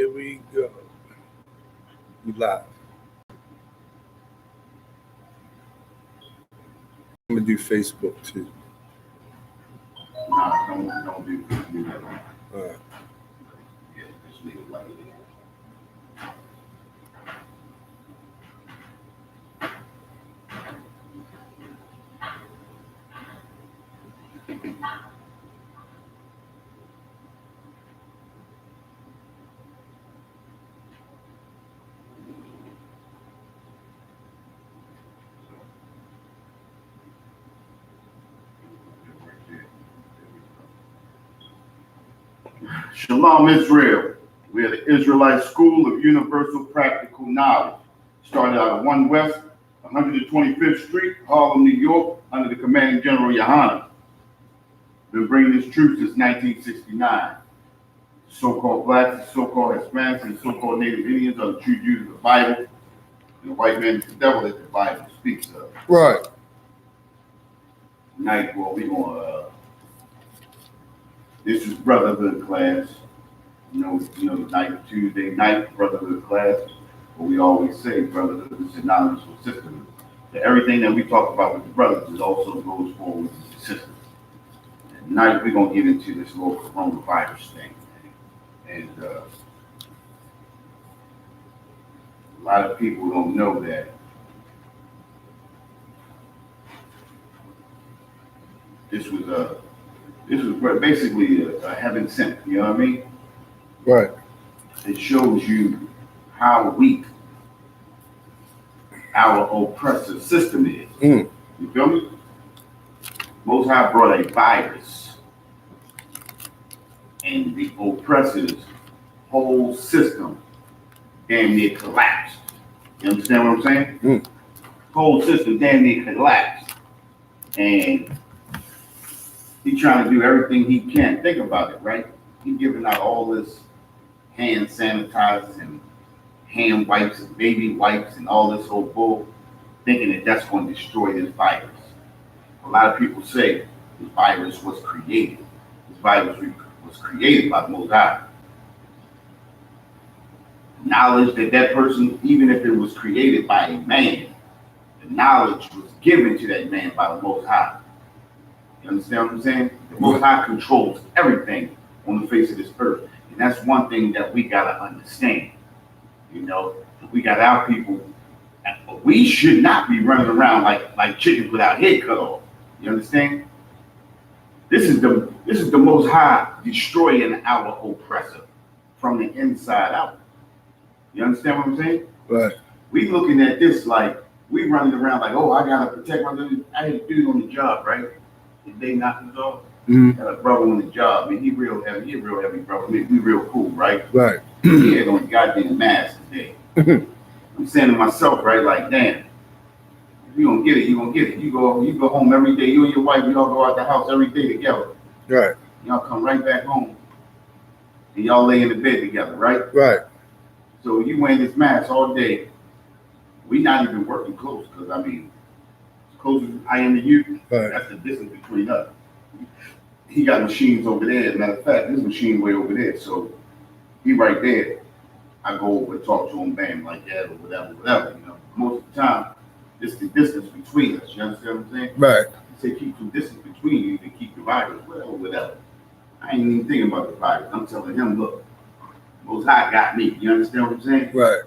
Here we go. We live. I'm gonna do Facebook too. Nah, don't do that. All right. Yeah, just leave it like it is. Shalom, Israel. We are the Israelite School of Universal Practical Knowledge. Started out of 1 West, 125th Street, Harlem, New York, under the commanding General Yohana. Been bringing this truth since 1969. So-called blacks, so-called Hispanics, and so-called Native Indians are the true Jews of the Bible. And the white man is the devil that the Bible speaks of. Right. Tonight, well, we're gonna this is Brotherhood class. You know, Tuesday night Brotherhood class. But we always say Brotherhood is synonymous with sisterhood. So everything that we talk about with the brothers is also goes forward with the sisters. And tonight we're gonna get into this little coronavirus thing. And a lot of people don't know that this was basically a heaven sent, you know what I mean? Right. It shows you how weak our oppressive system is. You feel me? Most High brought a virus, and the oppressor's whole system damn near collapsed. You understand what I'm saying? Whole system damn near collapsed. And he's trying to do everything he can. Think about it, right? He's giving out all this hand sanitizers and hand wipes and baby wipes and all this whole bull, thinking that that's going to destroy this virus. A lot of people say this virus was created. This virus was created by the Most High. Knowledge that person, even if it was created by a man, the knowledge was given to that man by the Most High. You understand what I'm saying? The Most High controls everything on the face of this earth. And that's one thing that we gotta understand. You know, we got our people, we should not be running around like chickens without head cut off. You understand? This is the Most High destroying our oppressor from the inside out. You understand what I'm saying? Right. We looking at this like we running around like, oh, I gotta protect my dude. I had a dude on the job, right? They knocked us off. Got a brother on the job, man. He real heavy brother. We real cool, right? Right. He had on a goddamn mask today. I'm saying to myself, right, like, damn, if you gonna get it, you gonna get it. You go home every day. You and your wife, y'all go out the house every day together. Right. Y'all come right back home, and y'all lay in the bed together, right? Right. So you wearing this mask all day. We not even working close, because I mean, as close as I am to you, Right. That's the distance between us. He got machines over there. As a matter of fact, this machine way over there. So he right there. I go over and talk to him, bam, like that, or whatever. You know, most of the time, it's the distance between us. You understand what I'm saying? Right. You say keep some distance between you to keep the virus, well, whatever. I ain't even thinking about the virus. I'm telling him, look, Most High got me. You understand what I'm saying? Right.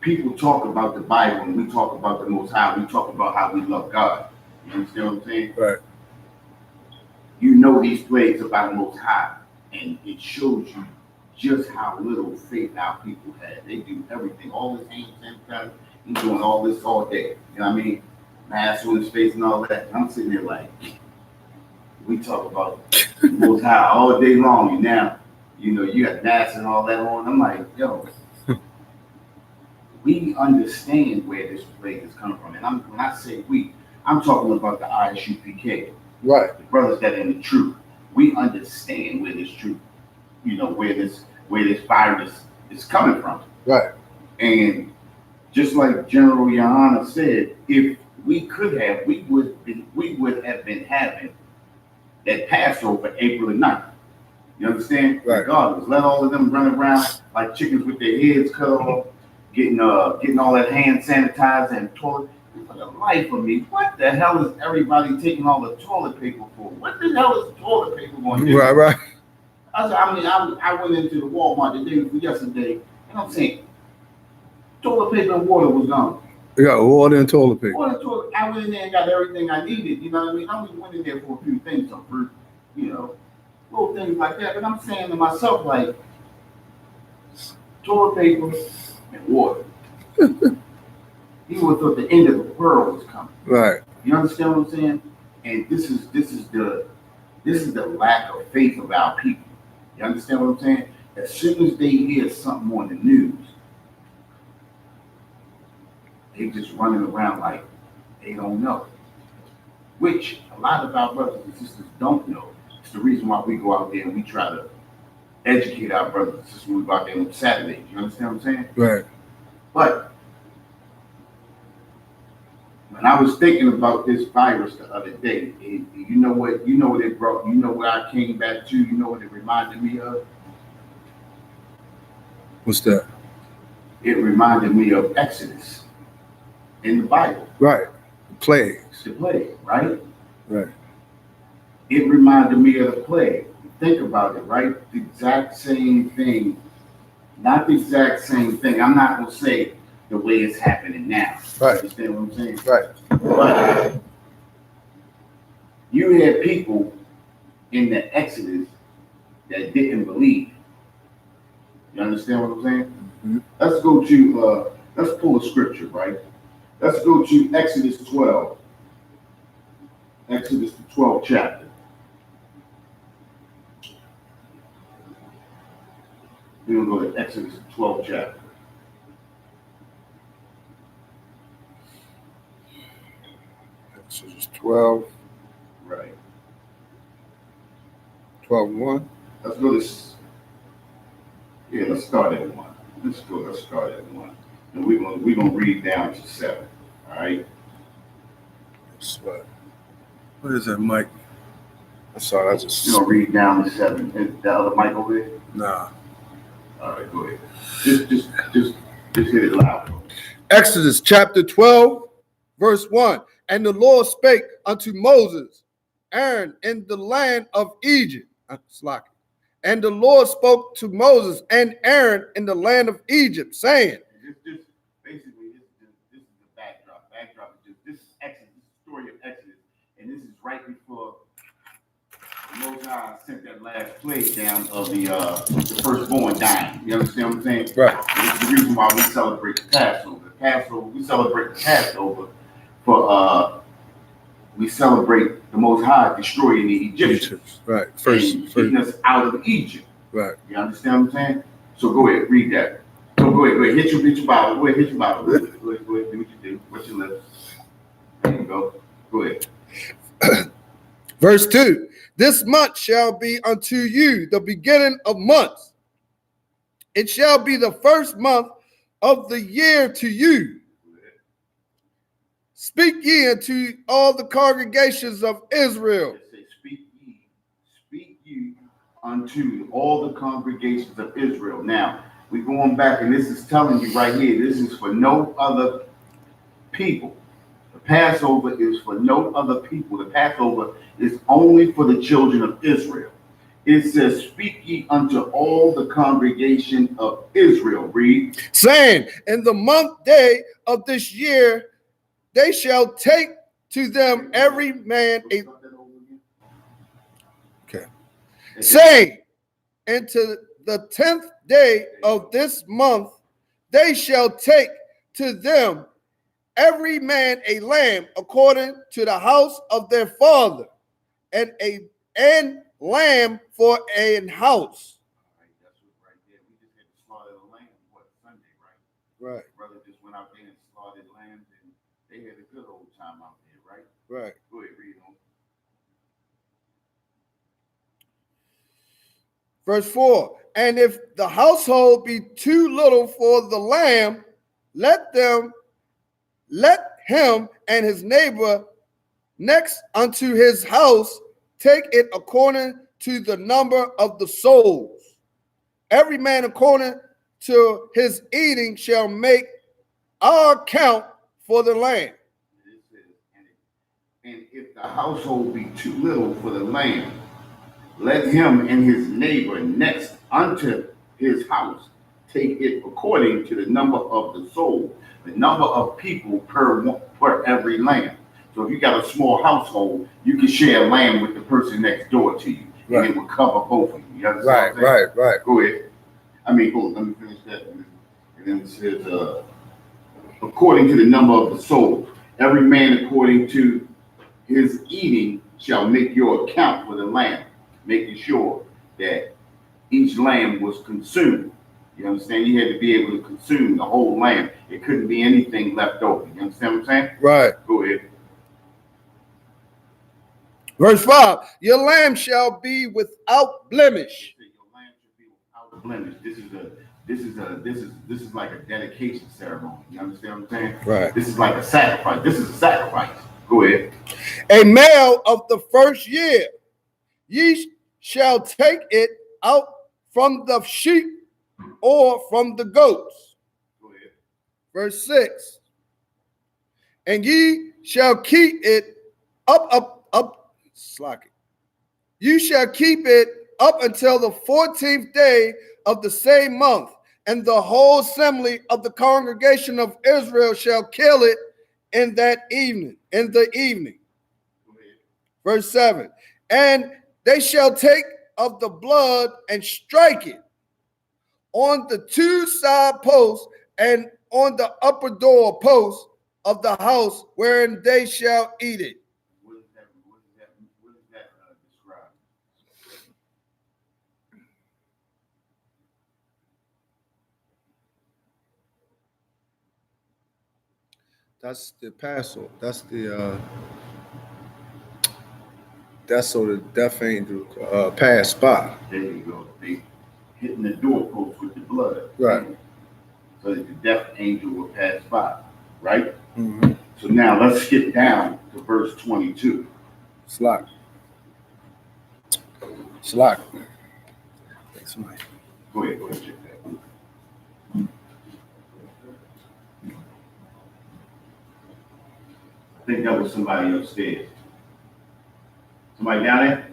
People talk about the Bible and we talk about the Most High. We talk about how we love God. You understand what I'm saying? Right. You know these plagues about the Most High, and it shows you just how little faith our people have. They do everything, all this hand sanitizer, he's doing all this all day. You know what I mean? Mask on his face and all that. And I'm sitting there like, we talk about the Most High all day long, and now, you know, you got masks and all that on. I'm like, yo, we understand where this plague is coming from. And when I say we, I'm talking about the Isupk. Right. The brothers that are in the truth. We understand where this truth, you know, where this virus is coming from. Right. And just like General Yohana said, if we could have, we would have been having that Passover, April the 9th. You understand? Right. Regardless, let all of them run around like chickens with their heads cut off, getting all that hand sanitizer and toilet. For the life of me, what the hell is everybody taking all the toilet paper for? What the hell is toilet paper going to do? Right. I went into the Walmart the day before yesterday, and I'm saying toilet paper and water was gone. You got water and toilet paper. I went in there and got everything I needed. You know what I mean? I only went in there for a few things, some fruit, little things like that. But I'm saying to myself, like, toilet paper and water. You would have thought the end of the world was coming. Right. You understand what I'm saying? And this is the lack of faith of our people. You understand what I'm saying? As soon as they hear something on the news, they just running around like they don't know. Which a lot of our brothers and sisters don't know. It's the reason why we go out there and we try to educate our brothers and sisters when we go out there on Saturdays. You understand what I'm saying? Right. But when I was thinking about this virus the other day, you know what it brought, you know what I came back to, you know what it reminded me of? What's that? It reminded me of Exodus in the Bible. Right. The plagues. The plague, right? Right. It reminded me of the plague. Think about it, right? The exact same thing. Not the exact same thing. I'm not going to say the way it's happening now. Right. Understand what I'm saying? Right. But you had people in the Exodus that didn't believe. You understand what I'm saying? Mm-hmm. Let's go to, let's pull a scripture, right? Let's go to Exodus 12. Exodus the 12th chapter. We're going to go to Exodus the 12th chapter. Exodus 12. Right. 12:1. Let's go to, let's start at 1. Let's start at 1. And we're gonna read down to 7. All right. What is that, Mike? I'm sorry, I just. We're gonna read down to 7. Is the other mic over there? Nah. All right, go ahead. Just hit it loud. Exodus chapter 12, verse 1. And the Lord spake unto Moses, Aaron in the land of Egypt. And the Lord spoke to Moses and Aaron in the land of Egypt, saying, Just basically, this is the backdrop. Backdrop is this is Exodus, this is the story of Exodus, and this is right before Moses sent that last plague down of the firstborn dying. You understand what I'm saying? Right. This is the reason why we celebrate the Passover. We celebrate the Passover for we celebrate the Most High destroying the Egyptians. Right. First getting us out of Egypt. Right. You understand what I'm saying? So go ahead, read that. So go ahead, hit your Bible. Go ahead, hit your Bible. Go ahead, do what you do. What's your lips? There you go. Go ahead. Verse 2. This month shall be unto you the beginning of months. It shall be the first month of the year to you. Speak ye unto all the congregations of Israel. Say, speak ye unto all the congregations of Israel. Now, we're going back, and this is telling you right here, this is for no other people. The Passover is for no other people. The Passover is only for the children of Israel. It says, speak ye unto all the congregation of Israel. Read. Saying, in the month day of this year, they shall take to them every man a... Okay. Saying, into the 10th day of this month, they shall take to them every man a lamb according to the house of their father, and lamb for an house. All right, that's what right there. We just had to slaughter the lamb, Sunday, right? Right. Brother just went out there and slaughtered lambs, and they had a good old time out there, right? Right. Go ahead, read on. Verse 4. And if the household be too little for the lamb, let him and his neighbor next unto his house take it according to the number of the souls. Every man according to his eating shall make our account for the land. And if the household be too little for the land, let him and his neighbor next unto his house take it according to the number of the soul, the number of people per every lamb. So if you got a small household, you can share a lamb with the person next door to you, and it will cover both of you. You understand? Right. Go ahead. Hold on, let me finish that. And then it says, according to the number of the souls, every man according to his eating shall make your account for the lamb, making sure that each lamb was consumed. You understand? You had to be able to consume the whole lamb. It couldn't be anything left over. You understand what I'm saying? Right. Go ahead. Verse 5, your lamb shall be without blemish. Your lamb should be without blemish. This is like a dedication ceremony. You understand what I'm saying? Right. This is like a sacrifice. This is a sacrifice. Go ahead. A male of the first year, ye shall take it out from the sheep or from the goats. Go ahead. Verse 6, and ye shall keep it slack it. You shall keep it up until the 14th day of the same month, and the whole assembly of the congregation of Israel shall kill it in the evening. Verse 7, and they shall take of the blood and strike it on the two side posts and on the upper door post of the house wherein they shall eat it. What does that describe? That's the Passover. That's so the death angel passed by. There you go. They hitting the doorpost with the blood. Right. So that the death angel will pass by. Right? Mm-hmm. So now let's skip down to verse 22. Slack. Thanks, Mike. Go ahead, check that. I think that was somebody upstairs. Somebody down there?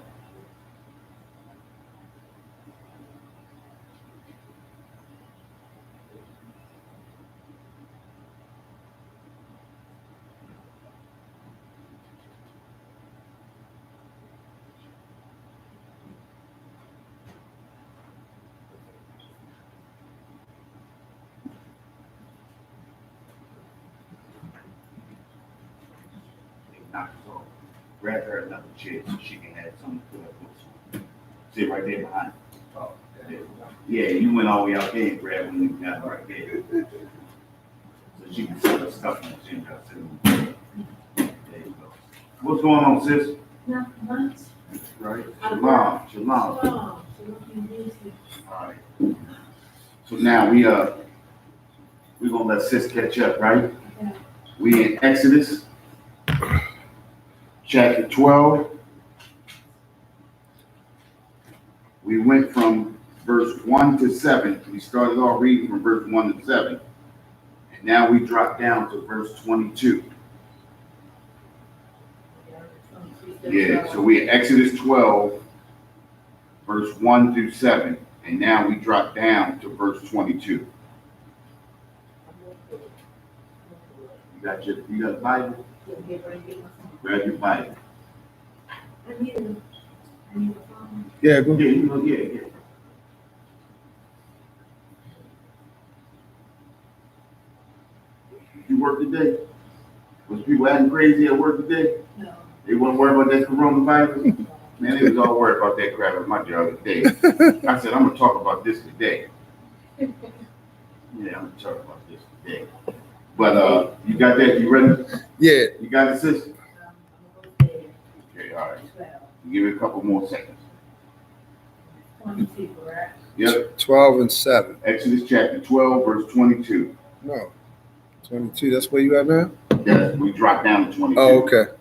Knock us off. Grab her another chair so she can have something to put up with. Sit right there behind her. Oh, yeah, you went all the way out there and grabbed one and got right there. So she can set her stuff in the gym. There you go. What's going on, sis? Not much. Right? Shalom. All right. So now we're gonna let sis catch up, right? Yeah. We in Exodus chapter 12. We went from verse 1 to 7. We started off reading from verse 1 to 7. And now we drop down to verse 22. Yeah, so we're Exodus 12, verse 1 through 7. And now we drop down to verse 22. You got a Bible? Grab your Bible. I need a phone. Yeah, go. Yeah. You work today? Was people acting crazy at work today? No. They wasn't worried about that coronavirus? Man, they was all worried about that crap at my job today. I said, I'm gonna talk about this today. Yeah, I'm gonna talk about this today. But you got that? You ready? Yeah. You got it, sis? Okay, all right. Give it a couple more seconds. 22, right? Yep. 12 and 7. Exodus chapter 12, verse 22. No. 22, that's where you at now? Yeah, we dropped down to 22. Oh, okay.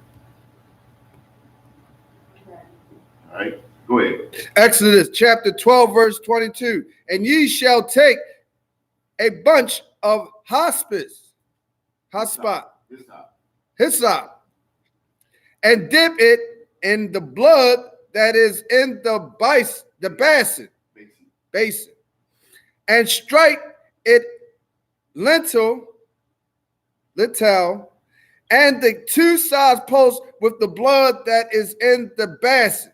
All right, go ahead. Exodus chapter 12, verse 22. And ye shall take a bunch of hyssop, and dip it in the blood that is in the basin, and strike it lintel, and the two sides posts with the blood that is in the basin.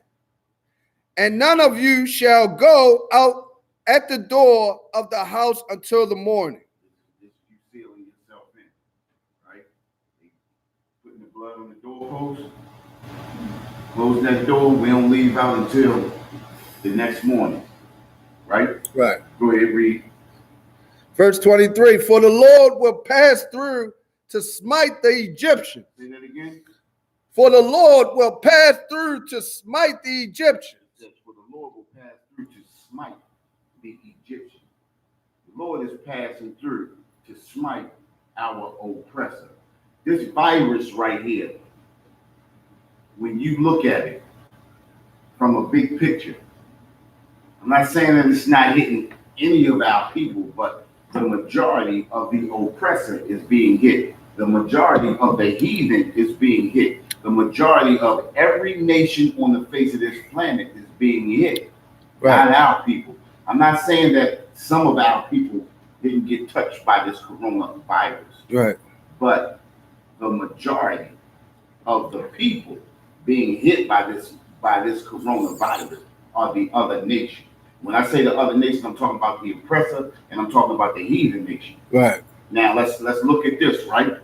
And none of you shall go out at the door of the house until the morning. This you sealing yourself in, right? Putting the blood on the doorpost. Close that door. We don't leave out until the next morning, right? Right. Go ahead, read. Verse 23. For the Lord will pass through to smite the Egyptians. Say that again. For the Lord will pass through to smite the Egyptians. For the Lord will pass through to smite the Egyptians. The Lord is passing through to smite our oppressor. This virus right here, when you look at it from a big picture, I'm not saying that it's not hitting any of our people, but the majority of the oppressor is being hit. The majority of the heathen is being hit. The majority of every nation on the face of this planet is being hit. Right. Not our people. I'm not saying that some of our people didn't get touched by this coronavirus. Right. But the majority of the people being hit by this coronavirus are the other nation. When I say the other nation, I'm talking about the oppressor and I'm talking about the heathen nation. Right. Now let's look at this, right?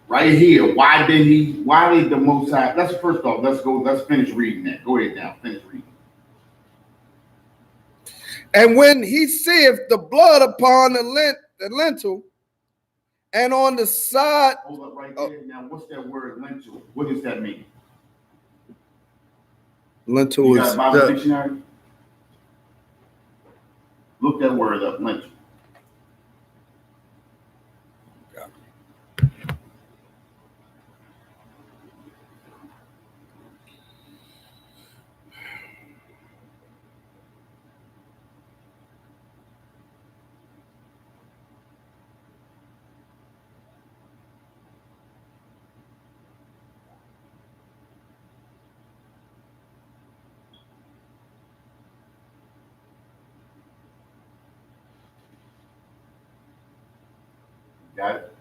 Right here. Why did the Most High? Let's finish reading that. Go ahead now, finish reading. And when he seeth the blood upon the lintel and on the side. Hold up right there. Now, what's that word lintel? What does that mean? Lintel is Bible dictionary? Look that word up, lintel. Got it?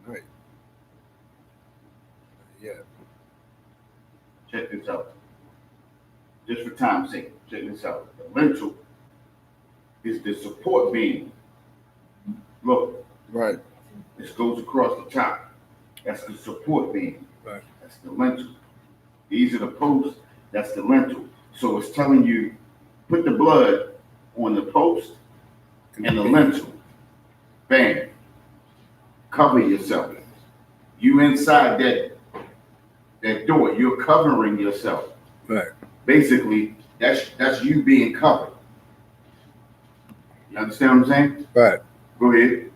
Right. Yeah. Check this out. Just for time's sake, check this out. The lintel is the support beam. Look. Right. This goes across the top. That's the support beam. Right. That's the lintel. These are the posts. That's the lintel. So it's telling you, put the blood on the post and the lintel. Bam. Cover yourself. You inside that door. You're covering yourself. Right. Basically, that's you being covered. You understand what I'm saying? Right. Go ahead.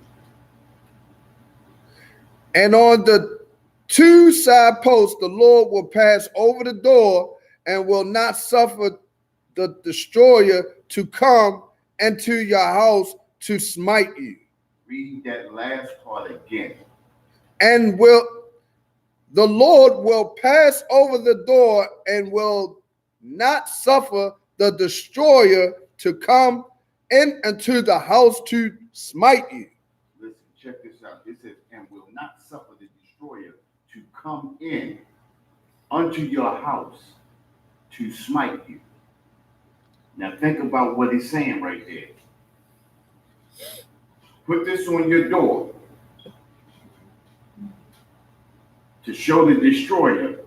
And on the two side posts, the Lord will pass over the door and will not suffer the destroyer to come into your house to smite you. Read that last part again. And the Lord will pass over the door and will not suffer the destroyer to come in into the house to smite you. Listen, check this out. It says, and will not suffer the destroyer to come in unto your house to smite you. Now think about what he's saying right there. Put this on your door to show the destroyer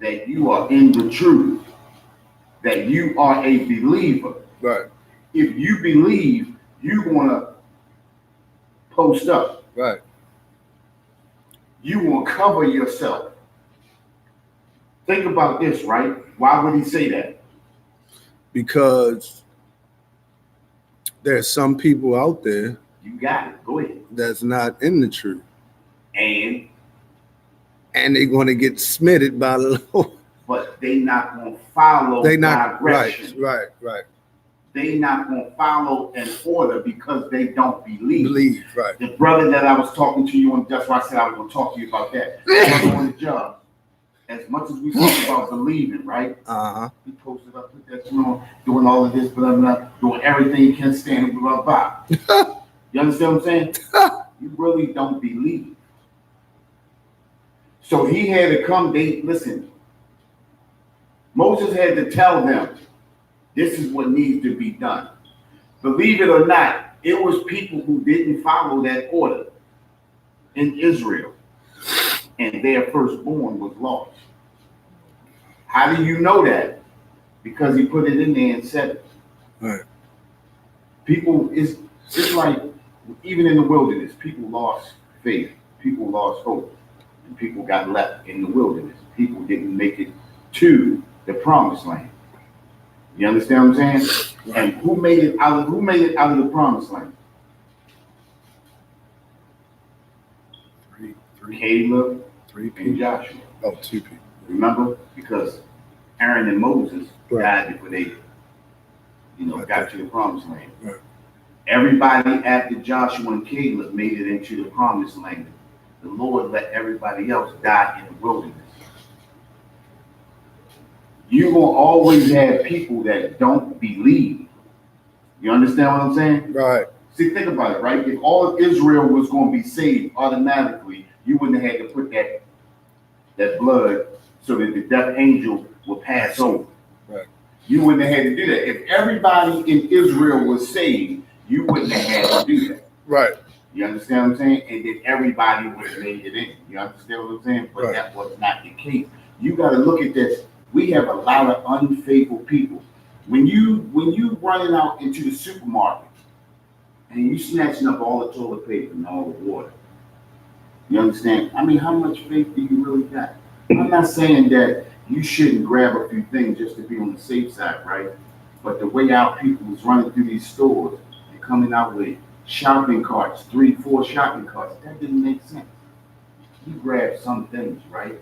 that you are in the truth, that you are a believer. Right. If you believe, you want to post up. Right. You will cover yourself. Think about this, right? Why would he say that? Because There's some people out there You got it. Go ahead. that's not in the truth. And They're going to get smitted by the Lord. but they not gonna follow They not direction. right. They not gonna follow an order because they don't believe. Believe, right. The brother that I was talking to you on, that's why I said I was gonna talk to you about that. Brother on the job. As much as we talk about believing, right? He posted up, put that doing all of this, blah, blah, doing everything he can stand, blah, blah. You understand what I'm saying? You really don't believe. So he had to come, listen, Moses had to tell them, this is what needs to be done. Believe it or not, it was people who didn't follow that order in Israel, and their firstborn was lost. How do you know that? Because he put it in there and said it. Right. People, it's like, even in the wilderness, people lost faith, people lost hope, and people got left in the wilderness. People didn't make it to the promised land. You understand what I'm saying? Right. And who made it out of the promised land? Three Caleb people. and Joshua. Oh, 2 people. Remember? Because Aaron and Moses died before they, got to the promised land. Right. Everybody after Joshua and Caleb made it into the promised land. The Lord let everybody else die in the wilderness. You're going to always have people that don't believe. You understand what I'm saying? Right. See, think about it, right? If all of Israel was going to be saved automatically, you wouldn't have had to put that blood so that the death angel would pass over. Right. You wouldn't have had to do that. If everybody in Israel was saved, you wouldn't have had to do that. Right. You understand what I'm saying? And then everybody would have made it in. You understand what I'm saying? But Right. that was not the case. You got to look at this. We have a lot of unfaithful people. When you running out into the supermarket and you snatching up all the toilet paper and all the water, you understand? I mean, how much faith do you really got? I'm not saying that you shouldn't grab a few things just to be on the safe side, right? But the way our people is running through these stores and coming out with shopping carts, 3-4 shopping carts, that didn't make sense. You grab some things, right?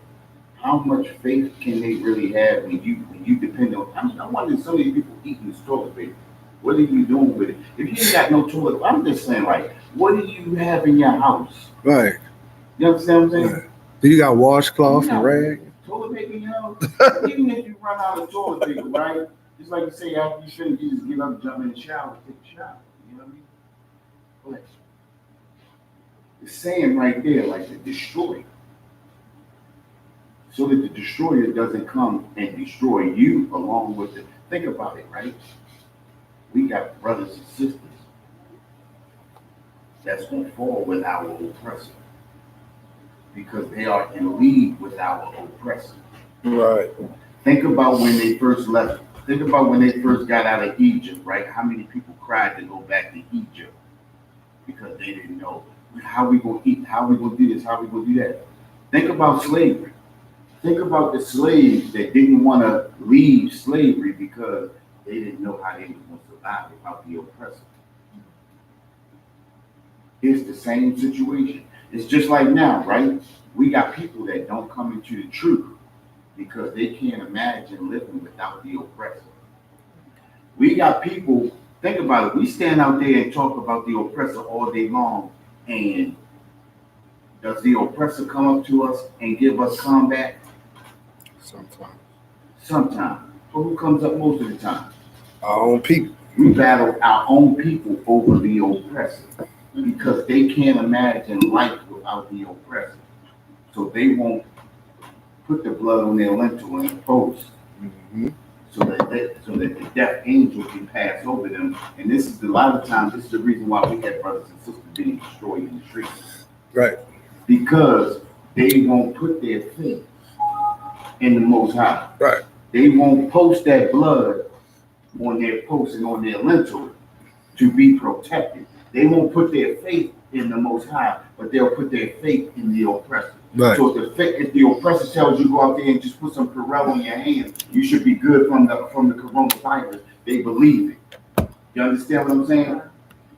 How much faith can they really have when you depend on? I mean, I wonder if some of these people eating this toilet paper. What are you doing with it? If you ain't got no toilet, I'm just saying, like, what do you have in your house? Right. You understand what I'm saying? Right. Do you got washcloth and rag? Toilet paper, even if you run out of toilet paper, right? Just like you say, after you finish, you just get up, jump in the shower, take a shower. You know what I mean? But it's saying right there, like, to destroy. So that the destroyer doesn't come and destroy you along with it. Think about it, right? We got brothers and sisters that's going to fall with our oppressor because they are in league with our oppressor. Right. Think about when they first left. Think about when they first got out of Egypt, right? How many people cried to go back to Egypt because they didn't know how we going to eat, how we going to do this, how we going to do that. Think about slavery. Think about the slaves that didn't want to leave slavery because they didn't know how they were going to survive without the oppressor. It's the same situation. It's just like now, right? We got people that don't come into the truth because they can't imagine living without the oppressor. We got people, think about it, we stand out there and talk about the oppressor all day long, and does the oppressor come up to us and give us combat? Sometimes. But who comes up most of the time? Our own people. We battle our own people over the oppressor because they can't imagine life without the oppressor. So they won't put the blood on their lintel and the post so that the death angel can pass over them. And this is a lot of times, this is the reason why we have brothers and sisters being destroyed in the streets. Right. Because they won't put their faith in the Most High. Right. They won't post that blood on their post and on their lintel to be protected. They won't put their faith in the Most High, but they'll put their faith in the oppressor. Right. So if the oppressor tells you go out there and just put some Purell on your hands, you should be good from the coronavirus. They believe it. You understand what I'm saying?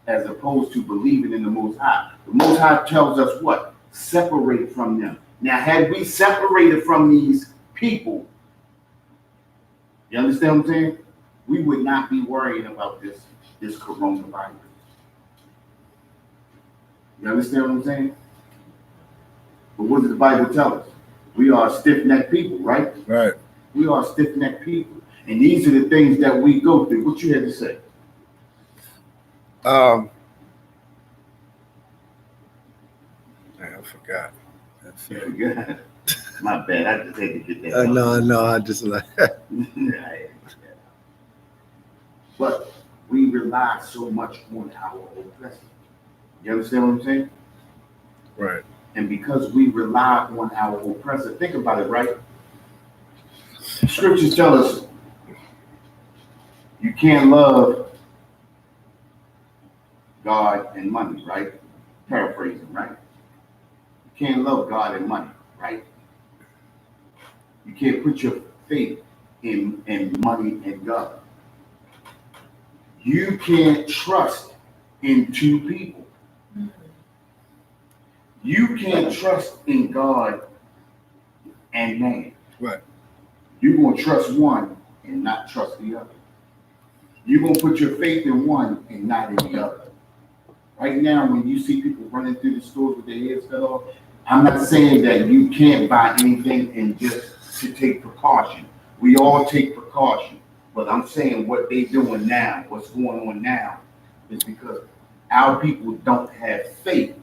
as opposed to believing in the Most High. The Most High tells us what? Separate from them. Now, had we separated from these people, you understand what I'm saying? We would not be worrying about this coronavirus. You understand what I'm saying? But what does the Bible tell us? We are stiff-necked people, right? Right. We are stiff-necked people. And these are the things that we go through. What you had to say? I forgot. Yeah. My bad. I just had to get that. No, I just like. But we rely so much on our oppressor. You understand what I'm saying? Right. And because we rely on our oppressor, think about it, right? Scriptures tell us you can't love God and money, right? Paraphrasing, right? You can't love God and money, right? You can't put your faith in money and God. You can't trust in two people. You can't trust in God and man. Right. You're going to trust one and not trust the other. You're going to put your faith in one and not in the other. Right now, when you see people running through the stores with their heads cut off, I'm not saying that you can't buy anything and just to take precaution. We all take precaution. But I'm saying what they're doing now, what's going on now, is because our people don't have faith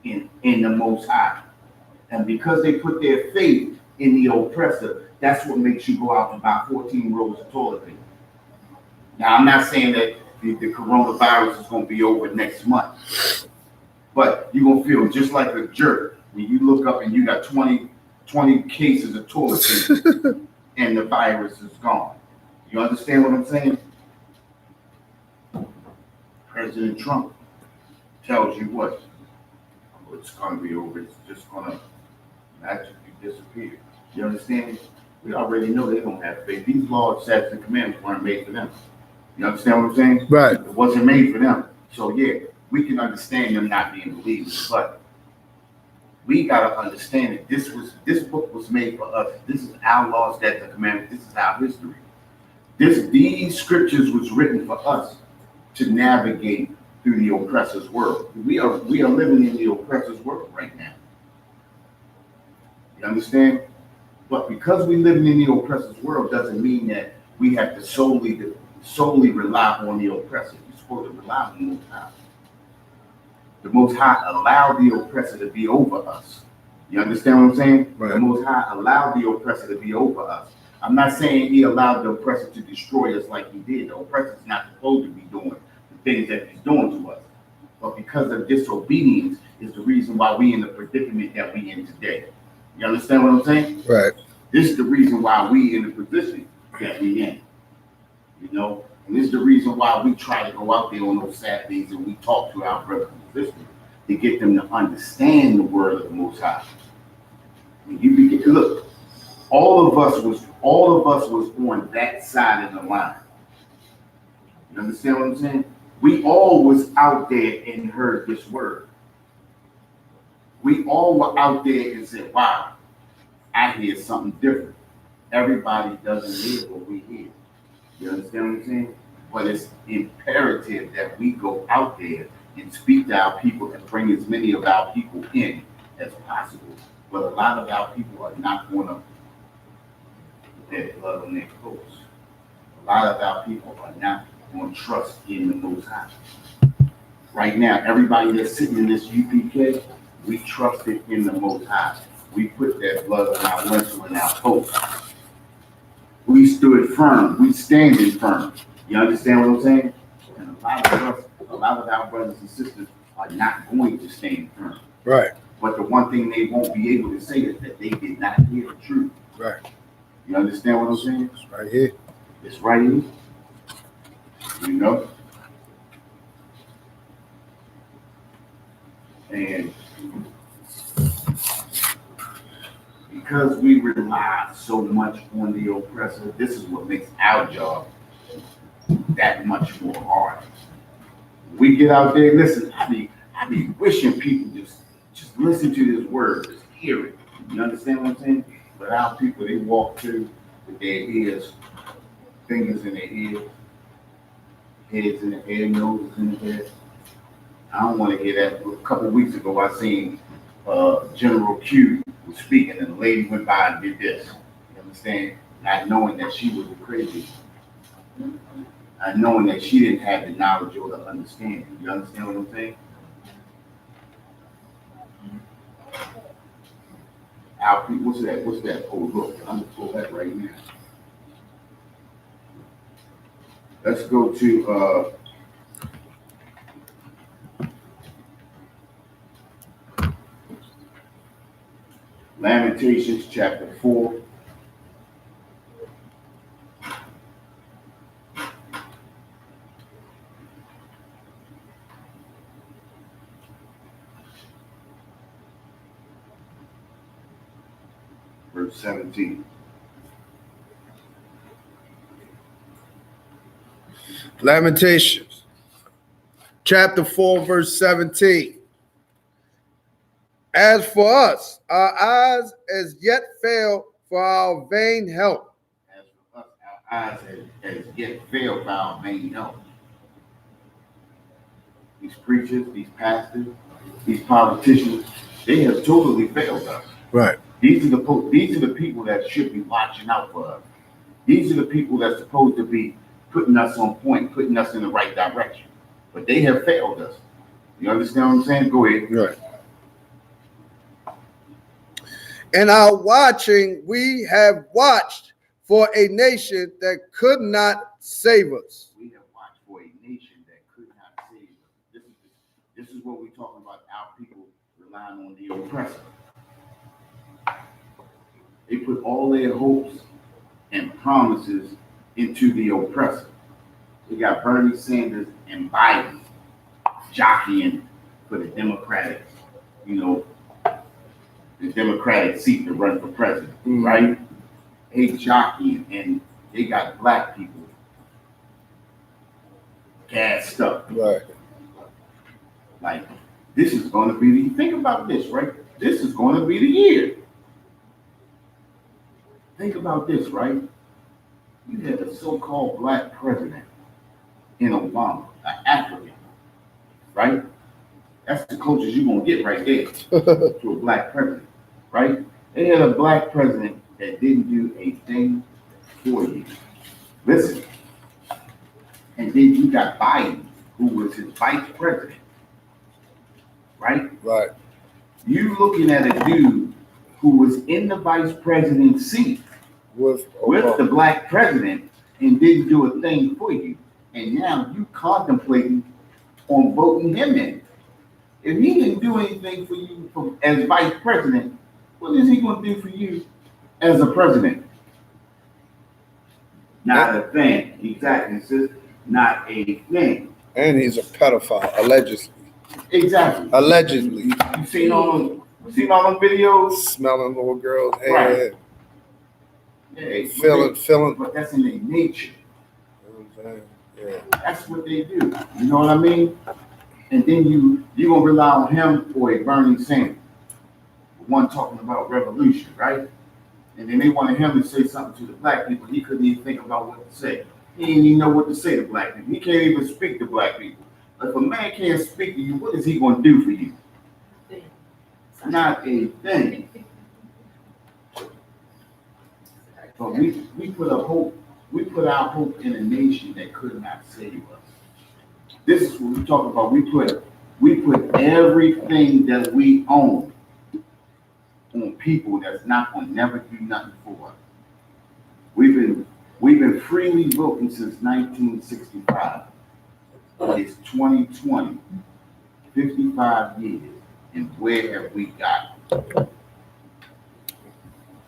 in the Most High. And because they put their faith in the oppressor, that's what makes you go out and buy 14 rolls of toilet paper. Now, I'm not saying that the coronavirus is going to be over next month, but you're going to feel just like a jerk when you look up and you got 20 cases of toilet paper and the virus is gone. You understand what I'm saying? President Trump tells you what? It's going to be over. It's just going to magically disappear. You understand? We already know they don't have faith. These laws, statutes, and commandments weren't made for them. You understand what I'm saying? Right. It wasn't made for them. So yeah, we can understand them not being believers, but we gotta understand that this book was made for us. This is our laws, statutes, and commandments. This is our history. These scriptures was written for us to navigate through the oppressor's world. We are living in the oppressor's world right now. You understand? But because we're living in the oppressor's world doesn't mean that we have to solely rely on the oppressor. You're supposed to rely on the Most High. The Most High allowed the oppressor to be over us. You understand what I'm saying? Right. The Most High allowed the oppressor to be over us. I'm not saying he allowed the oppressor to destroy us like he did. The oppressor's not supposed to be doing the things that he's doing to us. But because of disobedience is the reason why we in the predicament that we in today. You understand what I'm saying? Right. This is the reason why we in the position that we in. You know? And this is the reason why we try to go out there on those Saturdays and we talk to our brothers and sisters to get them to understand the word of the Most High. When you begin to look, all of us was on that side of the line. You understand what I'm saying? We all was out there and heard this word. We all were out there and said, wow, I hear something different. Everybody doesn't hear what we hear. You understand what I'm saying? But it's imperative that we go out there and speak to our people and bring as many of our people in as possible. But a lot of our people are not going to put their blood on their clothes. A lot of our people are not going to trust in the Most High. Right now, everybody that's sitting in this UPK, we trusted in the Most High. We put that blood on our lintel and our post. We stood firm. We standing firm. You understand what I'm saying? And a lot of our brothers and sisters are not going to stand firm. Right. But the one thing they won't be able to say is that they did not hear the truth. Right. You understand what I'm saying? It's right here. It's right here. You know? And because we rely so much on the oppressor, this is what makes our job that much more hard. We get out there, listen, I be wishing people just listen to this word, just hear it. You understand what I'm saying? But our people, they walk through with their ears, fingers in their ears, heads in the head, noses in the head. I don't want to hear that. A couple of weeks ago, I seen General Q was speaking, and the lady went by and did this. You understand? Not knowing that she was a crazy. Not knowing that she didn't have the knowledge or the understanding. You understand what I'm saying? Our people, what's that? What's that? Oh, look, I'm gonna pull that right now. Let's go to Lamentations chapter 4. Verse 17. Lamentations, chapter 4, verse 17. As for us, our eyes as yet fail for our vain help. As for us, our eyes has yet failed by our vain help. These preachers, these pastors, these politicians, they have totally failed us. Right. These are the people that should be watching out for us. These are the people that's supposed to be putting us on point, putting us in the right direction. But they have failed us. You understand what I'm saying? Go ahead. Right. In our watching, we have watched for a nation that could not save us. We have watched for a nation that could not save us. This is what we're talking about, our people relying on the oppressor. They put all their hopes and promises into the oppressor. We got Bernie Sanders and Biden jockeying for the Democratic, the Democratic seat to run for president, right? They jockeying, and they got black people gassed up. Right. Like, this is going to be think about this, right? This is going to be the year. Think about this, right? You had a so-called black president in Obama, an African, right? That's the closest you're going to get right there to a black president, right? They had a black president that didn't do a thing for you. Listen. And then you got Biden, who was his vice president, right? Right. You looking at a dude who was in the vice president's seat with the black president and didn't do a thing for you. And now you contemplating on voting him in. If he didn't do anything for you as vice president, what is he going to do for you as a president? Not a thing. Exactly. It's just not a thing. And he's a pedophile, allegedly. Exactly. Allegedly. You seen all them videos? Smelling little girls' hair. Right. Yeah, feeling. But that's in their nature. You know what I'm saying? Yeah. That's what they do. You know what I mean? And then you're going to rely on him for a Bernie Sanders. One talking about revolution, right? And then they wanted him to say something to the black people. He couldn't even think about what to say. He didn't even know what to say to black people. He can't even speak to black people. If a man can't speak to you, what is he going to do for you? Not a thing. But we put our hope in a nation that could not save us. This is what we talk about. We put everything that we own on people that's not going to never do nothing for us. We've been freely voting since 1965. It's 2020, 55 years, and where have we got?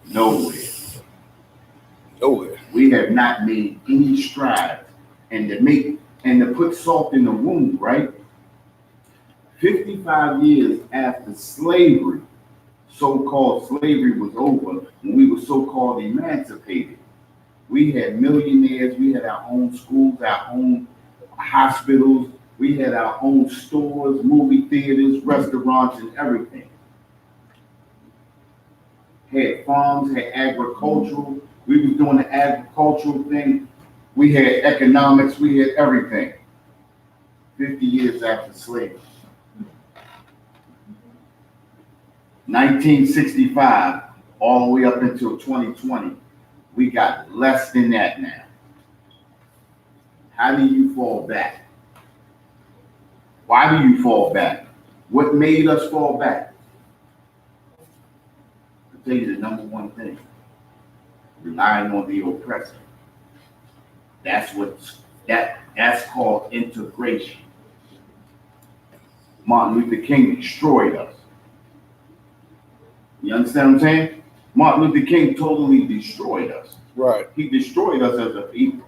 Nowhere. We have not made any strides, and to put salt in the wound, right? 55 years after slavery, so-called slavery was over, when we were so-called emancipated, we had millionaires, we had our own schools, our own hospitals, We had our own stores, movie theaters, restaurants, and everything. Had farms, had agricultural. We was doing the agricultural thing. We had economics, we had everything. 50 years after slavery. 1965, all the way up until 2020, we got less than that now. How do you fall back? Why do you fall back? What made us fall back? I'll tell you the number one thing. Relying on the oppressor. That's called integration. Martin Luther King destroyed us. You understand what I'm saying? Martin Luther King totally destroyed us. Right. He destroyed us as a people.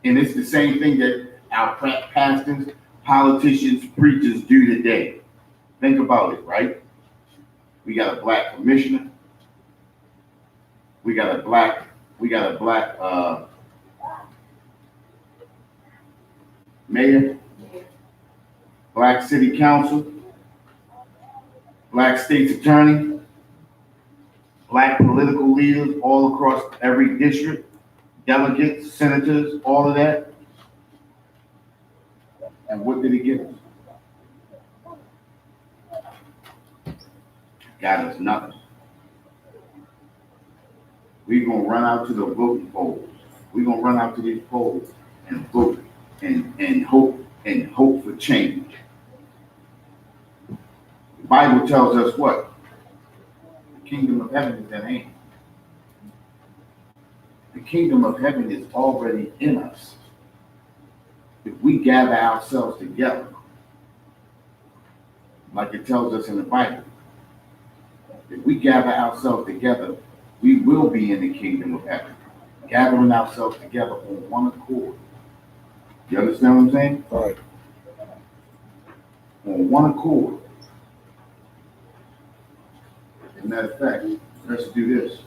And it's the same thing that our pastors, politicians, preachers do today. Think about it, right? We got a black commissioner. We got a black mayor, black city council, black state's attorney, black political leaders all across every district, delegates, senators, all of that. And what did it give us? Got us nothing. We're going to run out to the voting polls. We're going to run out to these polls and vote and hope for change. The Bible tells us what? The kingdom of heaven is at hand. The kingdom of heaven is already in us. If we gather ourselves together, like it tells us in the Bible, if we gather ourselves together, we will be in the kingdom of heaven, gathering ourselves together on one accord. You understand what I'm saying? All right. On one accord. As a matter of fact, let's do this.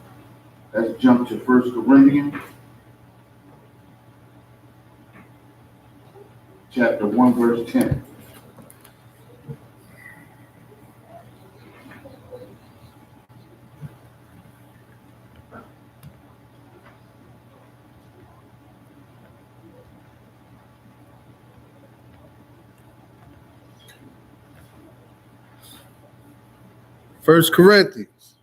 Let's jump to 1 Corinthians chapter 1, verse 10. First Corinthians,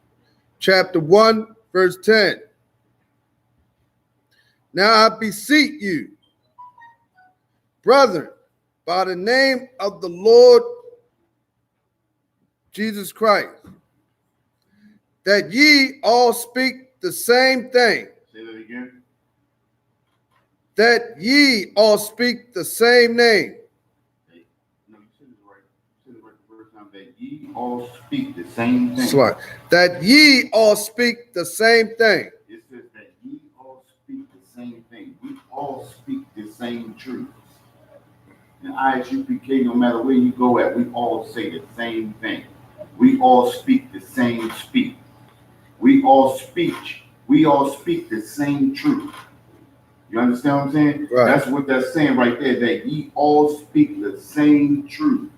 chapter 1, verse 10. Now I beseech you, brethren, by the name of the Lord Jesus Christ, that ye all speak the same thing. Say that again. That ye all speak the same name. No, you said it right. You said it right the first time. That ye all speak the same thing. Sorry. That ye all speak the same thing. It says that ye all speak the same thing. We all speak the same truths. In Isupk, no matter where you go at, we all say the same thing. We all speak the same speak. We all speak the same truth. You understand what I'm saying? Right. That's what that's saying right there, that ye all speak the same truth.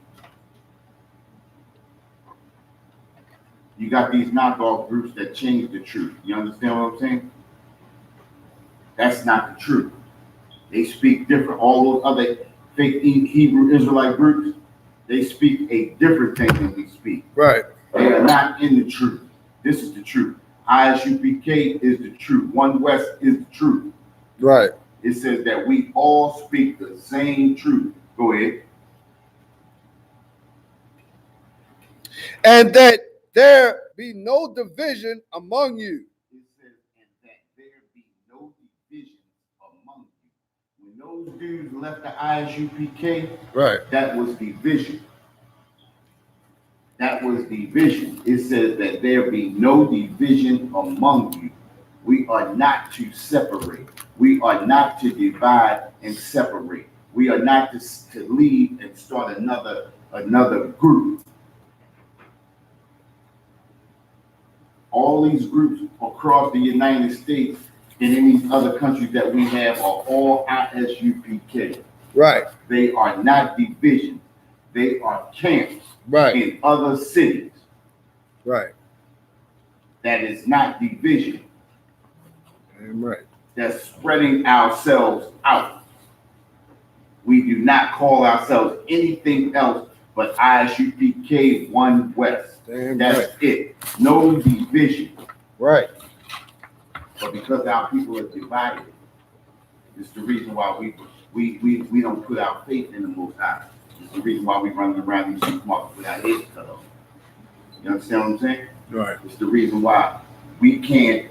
You got these knockoff groups that change the truth. You understand what I'm saying? That's not the truth. They speak different. All those other fake Hebrew Israelite groups, they speak a different thing than we speak. Right. They are not in the truth. This is the truth. Isupk is the truth. One West is the truth. Right. It says that we all speak the same truth. Go ahead. And that there be no division among you. It says, and that there be no division among you. When those dudes left the Isupk, Right. that was division. That was division. It says that there be no division among you. We are not to separate. We are not to divide and separate. We are not to leave and start another group. All these groups across the United States and in these other countries that we have are all Isupk. Right. They are not divisions. They are camps Right. in other cities. Right. That is not division. Damn right. That's spreading ourselves out. We do not call ourselves anything else but Isupk 1 West. Damn That's right. it. No division. Right. But because our people are divided, it's the reason why we don't put our faith in the Most High. It's the reason why we running around these supermarkets with our heads cut off. You understand what I'm saying? Right. It's the reason why we can't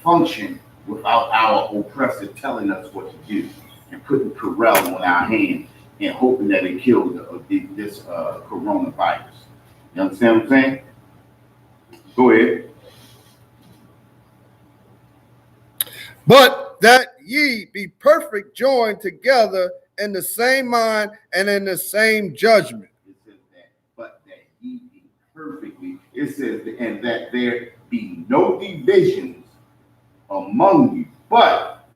function without our oppressor telling us what to do and putting Corel on our hand and hoping that it kills this coronavirus. You understand what I'm saying? Go ahead. But that ye be perfect, joined together in the same mind and in the same judgment. It says that, but that ye be perfectly. It says, and that there be no divisions among you, but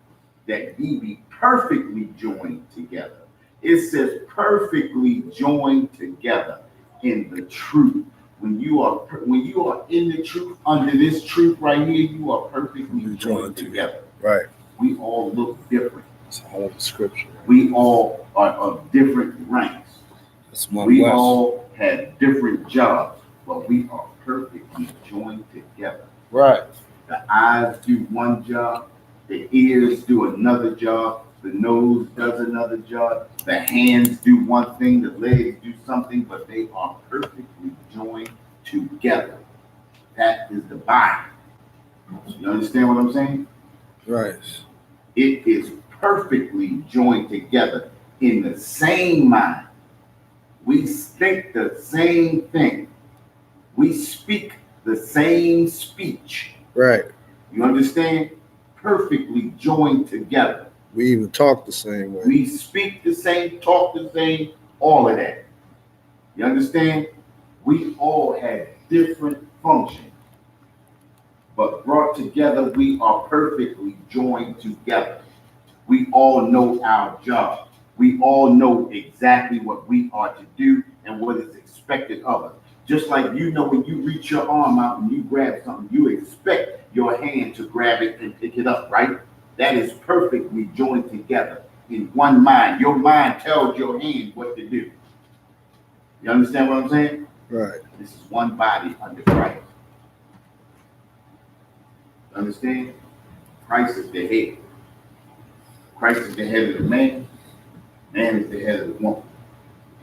that ye be perfectly joined together. It says perfectly joined together in the truth. When you are in the truth, under this truth right here, you are perfectly joined together. Right. We all look different. It's all the scripture. We all are of different ranks. We all have different jobs, but we are perfectly joined together. Right. The eyes do one job, the ears do another job, the nose does another job, the hands do one thing, the legs do something, but they are perfectly joined together. That is the body. You understand what I'm saying? Right. It is perfectly joined together in the same mind. We think the same thing. We speak the same speech. Right. You understand? Perfectly joined together. We even talk the same way. We speak the same, talk the same, all of that. You understand? We all have different functions. But brought together, we are perfectly joined together. We all know our job. We all know exactly what we are to do and what is expected of us. Just like you know when you reach your arm out and you grab something, you expect your hand to grab it and pick it up, right? That is perfectly joined together in one mind. Your mind tells your hand what to do. You understand what I'm saying? Right. This is one body under Christ. Understand? Christ is the head. Christ is the head of the man. Man is the head of the woman.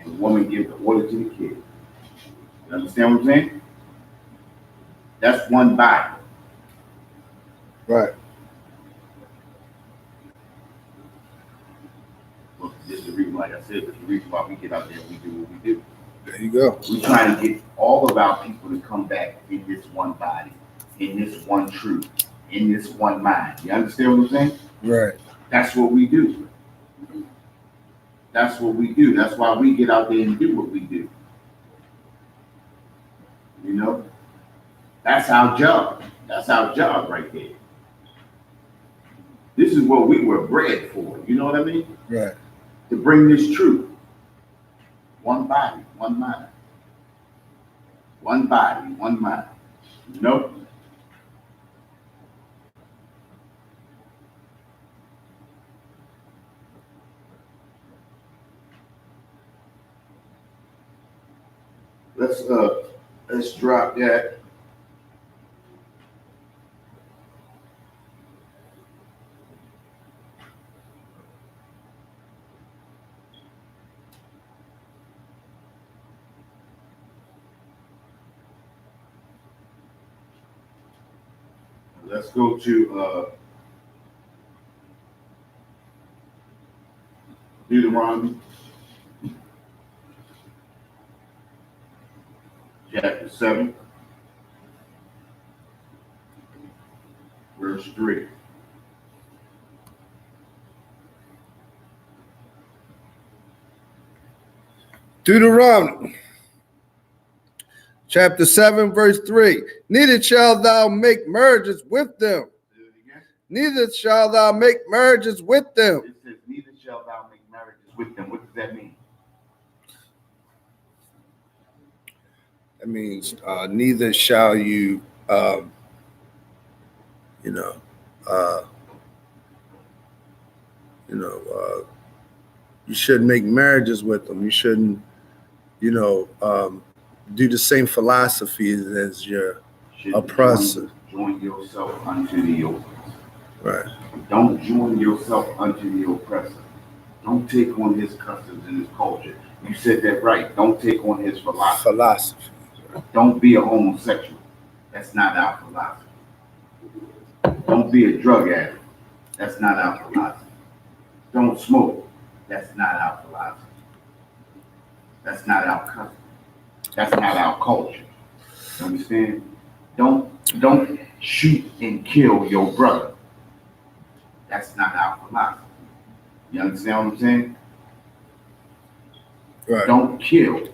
And the woman gives the order to the kid. You understand what I'm saying? That's one body. Right. Well, this is the reason, like I said, this is the reason why we get out there and we do what we do. There you go. We're trying to get all of our people to come back in this one body, in this one truth, in this one mind. You understand what I'm saying? Right. That's what we do. That's what we do. That's why we get out there and do what we do. You know? That's our job. That's our job right there. This is what we were bred for. You know what I mean? Right. To bring this truth. One body, one mind. One body, one mind. You know? Let's drop that. Let's go to Deuteronomy chapter 7, verse 3. Deuteronomy chapter 7, verse 3. Neither shalt thou make marriages with them. Say it again. Neither shalt thou make marriages with them. It says, neither shalt thou make with them. What does that mean? That means neither shall you, you shouldn't make marriages with them. You shouldn't, do the same philosophies as your oppressor. Join yourself unto the yoke. Right. Don't join yourself unto the oppressor. Don't take on his customs and his culture. You said that right. Don't take on his philosophy. Don't be a homosexual. That's not our philosophy. Don't be a drug addict. That's not our philosophy. Don't smoke. That's not our philosophy. That's not our custom. That's not our culture. You understand? Don't shoot and kill your brother. That's not our philosophy. You understand what I'm saying? Right. Don't kill.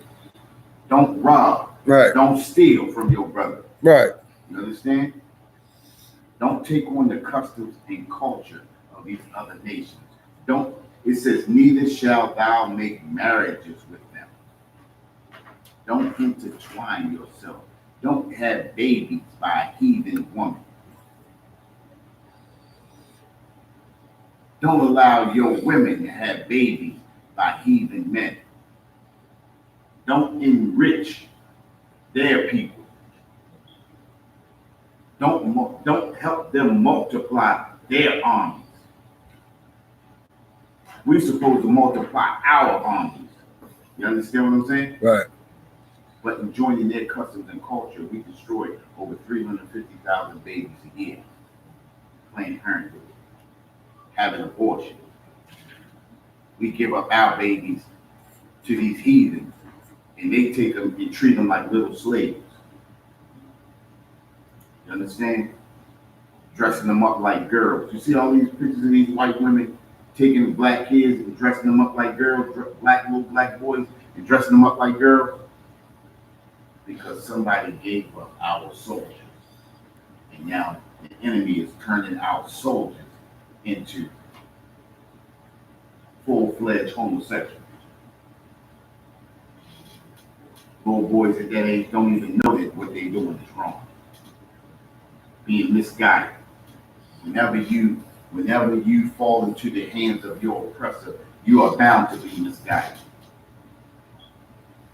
Don't rob. Right. Don't steal from your brother. Right. You understand? Don't take on the customs and culture of these other nations. It says, neither shalt thou make marriages with them. Don't intertwine yourself. Don't have babies by a heathen woman. Don't allow your women to have babies by heathen men. Don't enrich their people. Don't help them multiply their armies. We're supposed to multiply our armies. You understand what I'm saying? Right. But in joining their customs and culture, we destroy over 350,000 babies a year. Planned Parenthood. Having abortion. We give up our babies to these heathens, and they take them and treat them like little slaves. You understand? Dressing them up like girls. You see all these pictures of these white women taking black kids and dressing them up like girls, little black boys, and dressing them up like girls? Because somebody gave up our soldiers. And now the enemy is turning our soldiers into full-fledged homosexuals. Little boys at that age don't even know that what they're doing is wrong. Being misguided. Whenever you fall into the hands of your oppressor, you are bound to be misguided.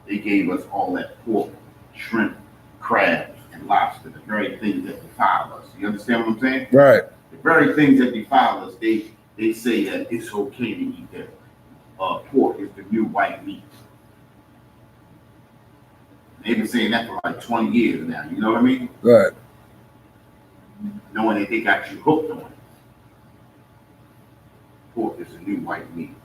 They gave us all that pork, shrimp, crab, and lobster, the very things that defile us. You understand what I'm saying? Right. The very things that defile us, they say that it's okay to eat that. Pork is the new white meat. They've been saying that for like 20 years now. You know what I mean? Right. Knowing that they got you hooked on it. Pork is the new white meat.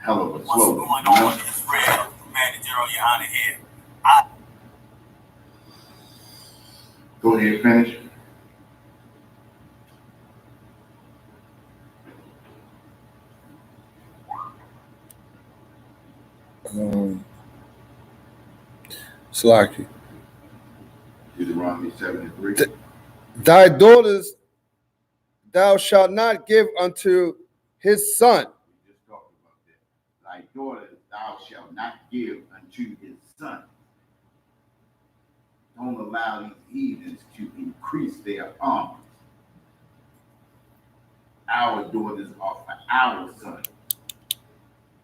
Hell of a slogan. What's going on is real. Commander General, Your Honor here. Go ahead, finish. Slaki. Deuteronomy 7:3. Thy daughters thou shalt not give unto his son. We just talked about that. Thy daughters thou shalt not give unto his son. Don't allow these heathens to increase their armies. Our daughters are for our sons.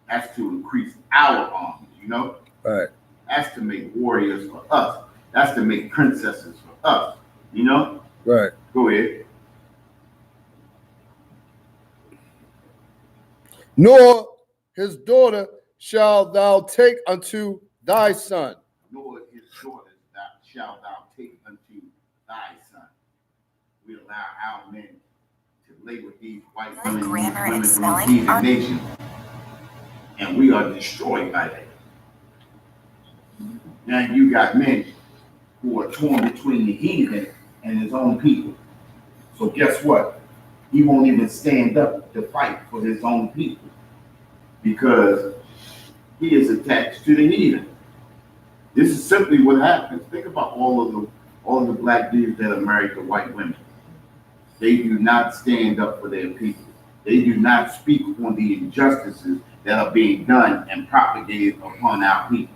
That's to increase our armies, you know? Right. That's to make warriors for us. That's to make princesses for us, you know? Right. Go ahead. Nor his daughter shalt thou take unto thy son. Nor his daughters shalt thou take unto thy son. We allow our men to lay with these white women, Grammar and women from spelling these are- nations, and we are destroyed by that. Now you got men who are torn between the heathen and his own people. So guess what? He won't even stand up to fight for his own people because he is attached to the heathen. This is simply what happens. Think about all of the black dudes that are married to white women. They do not stand up for their people. They do not speak on the injustices that are being done and propagated upon our people.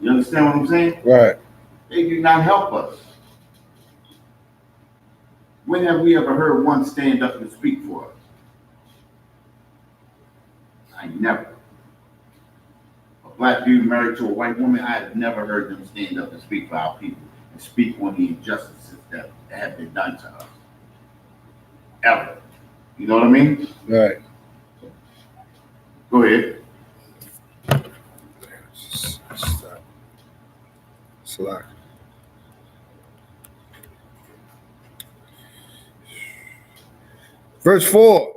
You understand what I'm saying? Right. They do not help us. When have we ever heard one stand up and speak for us? I never. A black dude married to a white woman, I have never heard them stand up and speak for our people and speak on the injustices that have been done to us. Ever. You know what I mean? Right. Go ahead. Stop. Slack. Verse 4.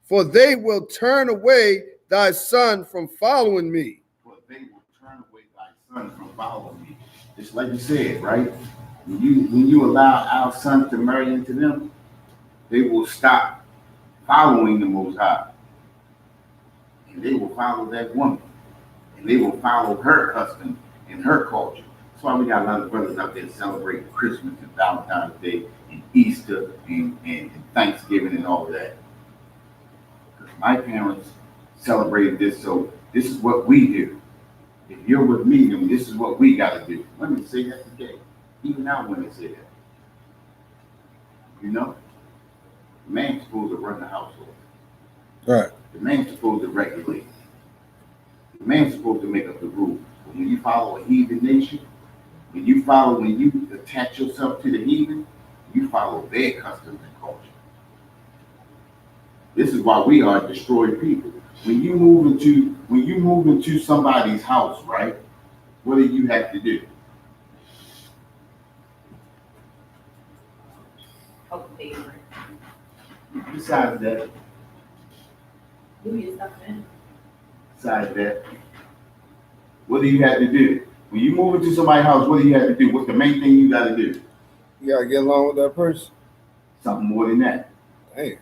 For they will turn away thy son from following me. For they will turn away thy son from following me. Just like you said, right? When you allow our son to marry into them, they will stop following the Most High. And they will follow that woman. And they will follow her custom and her culture. That's why we got a lot of brothers out there celebrating Christmas and Valentine's Day and Easter and Thanksgiving and all of that. Because my parents celebrated this, so this is what we do. If you're with me, then this is what we got to do. Women say that today. Even now women say that. You know? The man's supposed to run the household. Right. The man's supposed to regulate. The man's supposed to make up the rules. But when you follow a heathen nation, when you attach yourself to the heathen, you follow their customs and culture. This is why we are destroyed people. When you move into somebody's house, right? What do you have to do? Besides that, besides that, what do you have to do? When you move into somebody's house, what do you have to do? What's the main thing you got to do? You gotta get along with that person. Something more than that. Hey.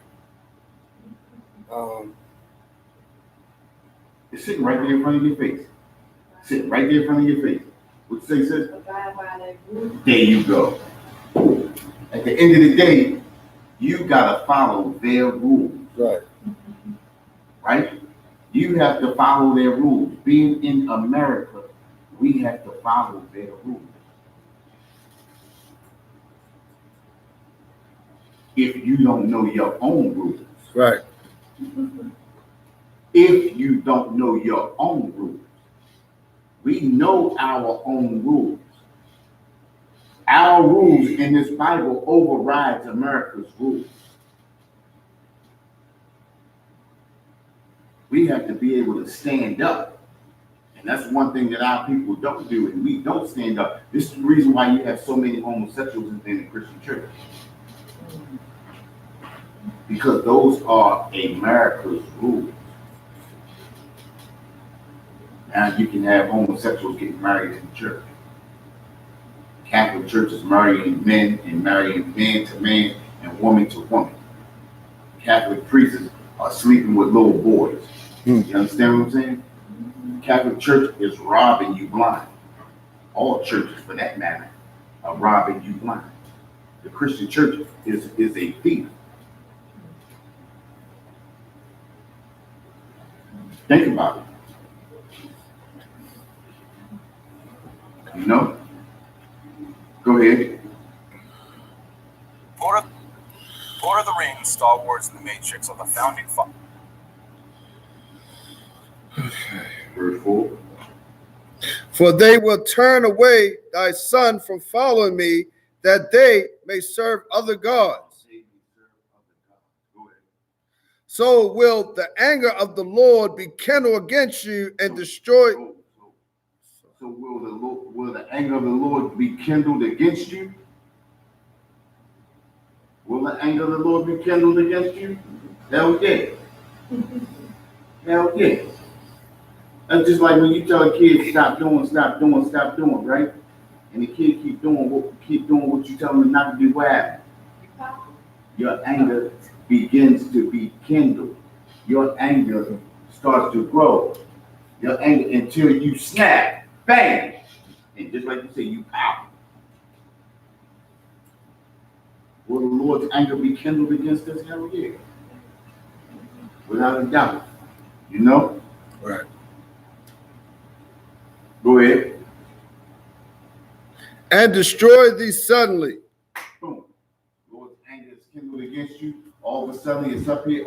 It's sitting right there in front of your face. Sitting right there in front of your face. What you say, sis? There you go. At the end of the day, you gotta follow their rules. Right. Right? You have to follow their rules. Being in America, we have to follow their rules. If you don't know your own rules. Right. If you don't know your own rules. We know our own rules. Our rules in this Bible overrides America's rules. We have to be able to stand up. And that's one thing that our people don't do, and we don't stand up. This is the reason why you have so many homosexuals in the Christian church. Because those are America's rules. Now you can have homosexuals getting married in the church. Catholic Church is marrying men and marrying man to man and woman to woman. Catholic priests are sleeping with little boys. You understand what I'm saying? Catholic Church is robbing you blind. All churches, for that matter, are robbing you blind. The Christian church is a thief. Think about it. You know? Go ahead. Lord of the Rings, Star Wars, and The Matrix are the founding fathers. Verse 4. For they will turn away thy son from following me, that they may serve other gods. So will the anger of the Lord be kindled against you and destroy. So will the anger of the Lord be kindled against you? Will the anger of the Lord be kindled against you? Hell yeah. Hell yeah. That's just like when you tell a kid stop doing, right? And the kid keep doing what you tell them not to do. What happens? Your anger begins to be kindled. Your anger starts to grow. Your anger until you snap, bang, and just like you say, you pow. Will the Lord's anger be kindled against us? Hell yeah. Without a doubt. You know? Right. Go ahead. And destroy thee suddenly. Boom. Lord's anger is kindled against you. All of a sudden, it's up here.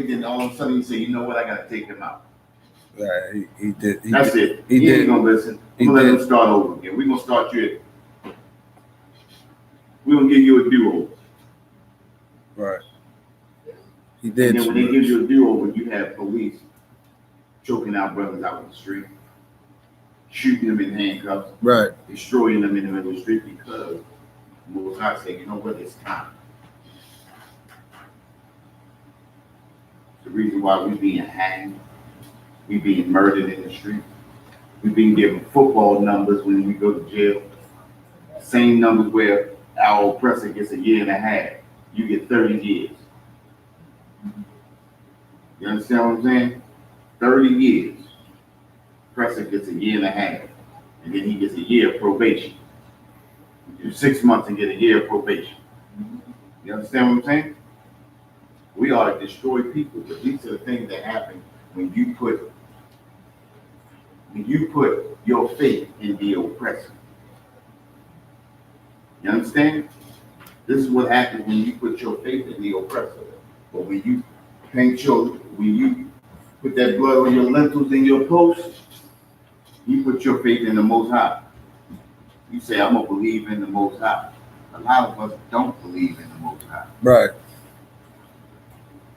Then all of a sudden, you say, you know what? I got to take him out. Right. He did. That's it. He He did. ain't going to listen. He We're going to let did. him start over again. We're going to start you at. We're going to give you a do-over. Right. He did. And then when they give you a do-over, you have police choking out brothers out in the street, shooting them in handcuffs, Right. destroying them in the middle of the street because Most High said, you know what, it's time. The reason why we being hanged, we being murdered in the street, we being given football numbers when we go to jail, same numbers where our oppressor gets a year and a half, you get 30 years. You understand what I'm saying? 30 years. Oppressor gets a year and a half, and then he gets a year of probation. You do 6 months and get a year of probation. You understand what I'm saying? We are to destroy people, but these are the things that happen when you put your faith in the oppressor. You understand? This is what happens when you put your faith in the oppressor. But when you when you put that blood on your lentils and your posts, you put your faith in the Most High. You say, I'm going to believe in the Most High. A lot of us don't believe in the Most High. Right.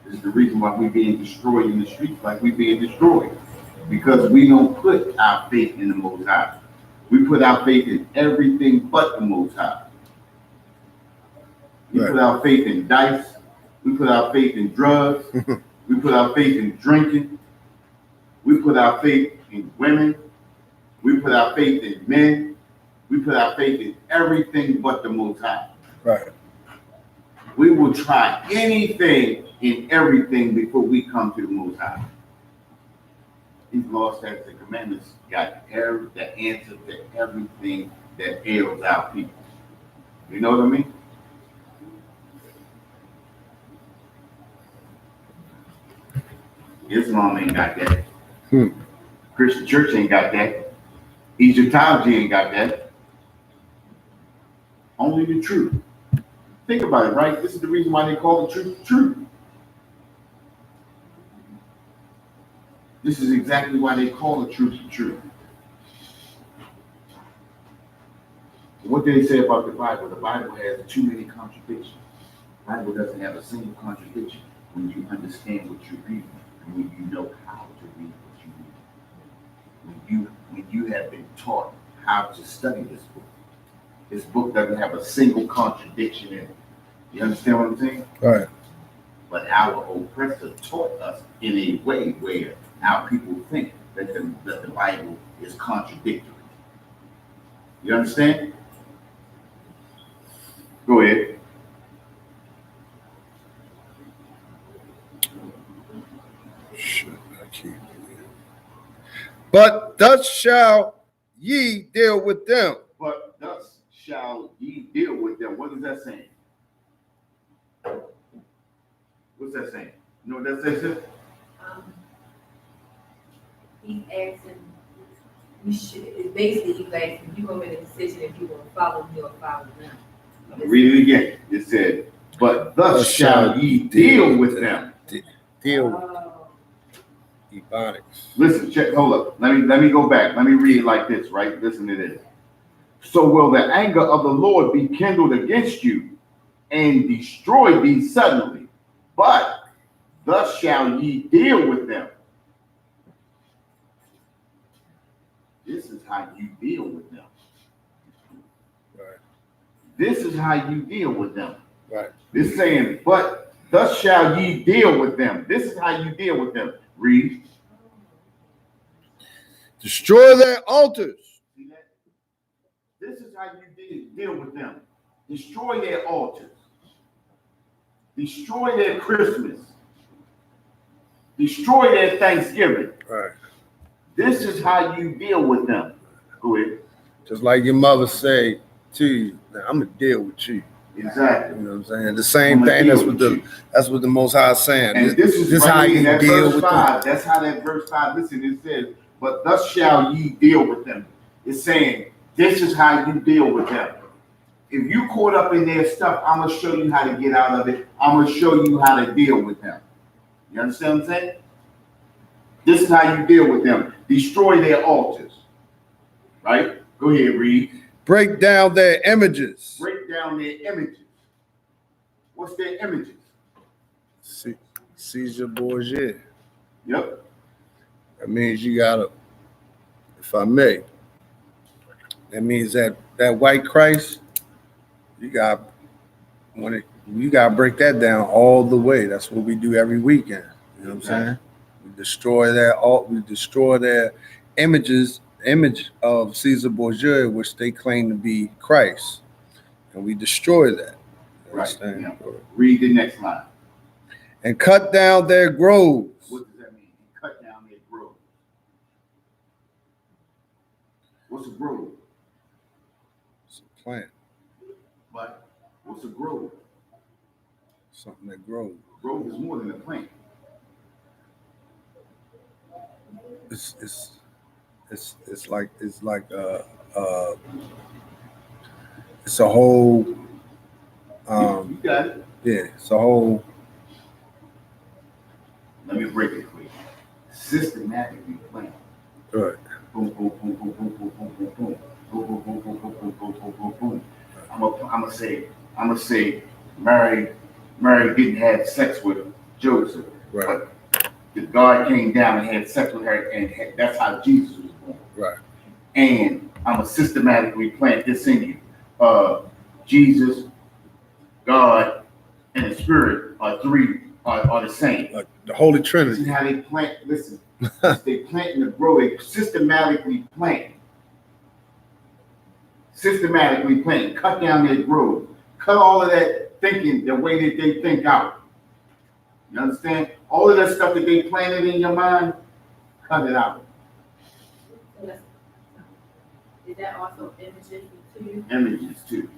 This is the reason why we're being destroyed in the streets like we're being destroyed. Because we don't put our faith in the Most High. We put our faith in everything but the Most High. We put our faith in dice. We put our faith in drugs. We put our faith in drinking. We put our faith in women. We put our faith in men. We put our faith in everything but the Most High. Right. We will try anything and everything before we come to the Most High. These laws, statutes, and commandments got the answer to everything that ails our people. You know what I mean? Islam ain't got that. Christian church ain't got that. Egyptology ain't got that. Only the truth. Think about it, right? This is the reason why they call the truth truth. This is exactly why they call the truth the truth. What did they say about the Bible? The Bible has too many contradictions. The Bible doesn't have a single contradiction when you understand what you're reading and when you know how to read what you read. When you have been taught how to study this book. This book doesn't have a single contradiction in it. You understand what I'm saying? Right. But our oppressor taught us in a way where our people think that the Bible is contradictory. You understand? Go ahead. But thus shall ye deal with them. But thus shall ye deal with them. What is that saying? What's that saying? You know what that says? He's asking, basically he's asking, you gonna make a decision if you want to follow me or follow them. Read it again. It said, but thus shall ye deal with them. Deal with Ebonics. Listen, check, hold up. Let me go back. Let me read it like this, right? Listen to this. So will the anger of the Lord be kindled against you and destroy thee suddenly, but thus shall ye deal with them. This is how you deal with them. Right. This is how you deal with them. Right. This saying, but thus shall ye deal with them. This is how you deal with them. Read. Destroy their altars. See that? This is how you deal with them. Destroy their altars. Destroy their Christmas. Destroy their Thanksgiving. Right. This is how you deal with them. Go ahead. Just like your mother say to you, now I'm gonna deal with you. Exactly. You know what I'm saying? The same thing. That's what the Most High is saying. And this is how right you that deal verse with 5. That's how that verse 5. Listen, it says, "But thus shall ye deal with them." It's saying this is how you deal with them. If you caught up in their stuff, I'm gonna show you how to get out of it. I'm gonna show you how to deal with them. You understand what I'm saying? This is how you deal with them. Destroy their altars. Right? Go ahead, read. Break down their images. Break down their images. What's their images? Caesar Borgia. Yep. That means you gotta, if I may, that means that white Christ, you gotta break that down all the way. That's what we do every weekend. You know what I'm saying? We destroy their image of Caesar Borgia, which they claim to be Christ. And we destroy that. Right. Yeah. Read the next line. And cut down their groves. What does that mean? Cut down their groves. What's a grove? It's a plant. But what's a grove? Something that grows. Grove is more than a plant. It's like it's a whole You got it. Yeah, it's a whole. Let me break it for you. Systematically plant. Right. Boom, boom, boom, boom, boom, boom, boom, boom, boom. Boom, boom, boom, boom, boom, boom, boom, boom, boom, boom. I'm gonna say Mary didn't have sex with Joseph. Right. But the God came down and had sex with her, and that's how Jesus was born. Right. And I'm gonna systematically plant this in you. Jesus, God, and the Spirit are the same. Like the Holy Trinity. See how they plant? Listen, they plant in the grow. They systematically plant. Systematically plant. Cut down their growth. Cut all of that thinking the way that they think out. You understand? All of that stuff that they planted in your mind, cut it out. Is that also images too? Images too.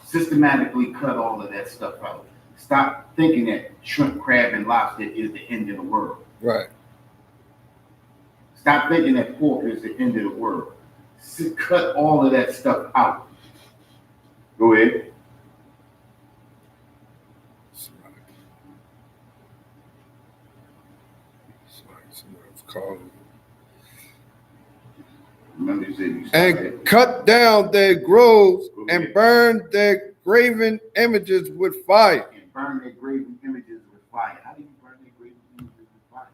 Systematically cut all of that stuff out. Stop thinking that shrimp, crab, and lobster is the end of the world. Right. Stop thinking that pork is the end of the world. Cut all of that stuff out. Go ahead. Remember you said you and cut down their groves and burn their graven images with fire. And burn their graven images with fire. How do you burn their graven images with fire?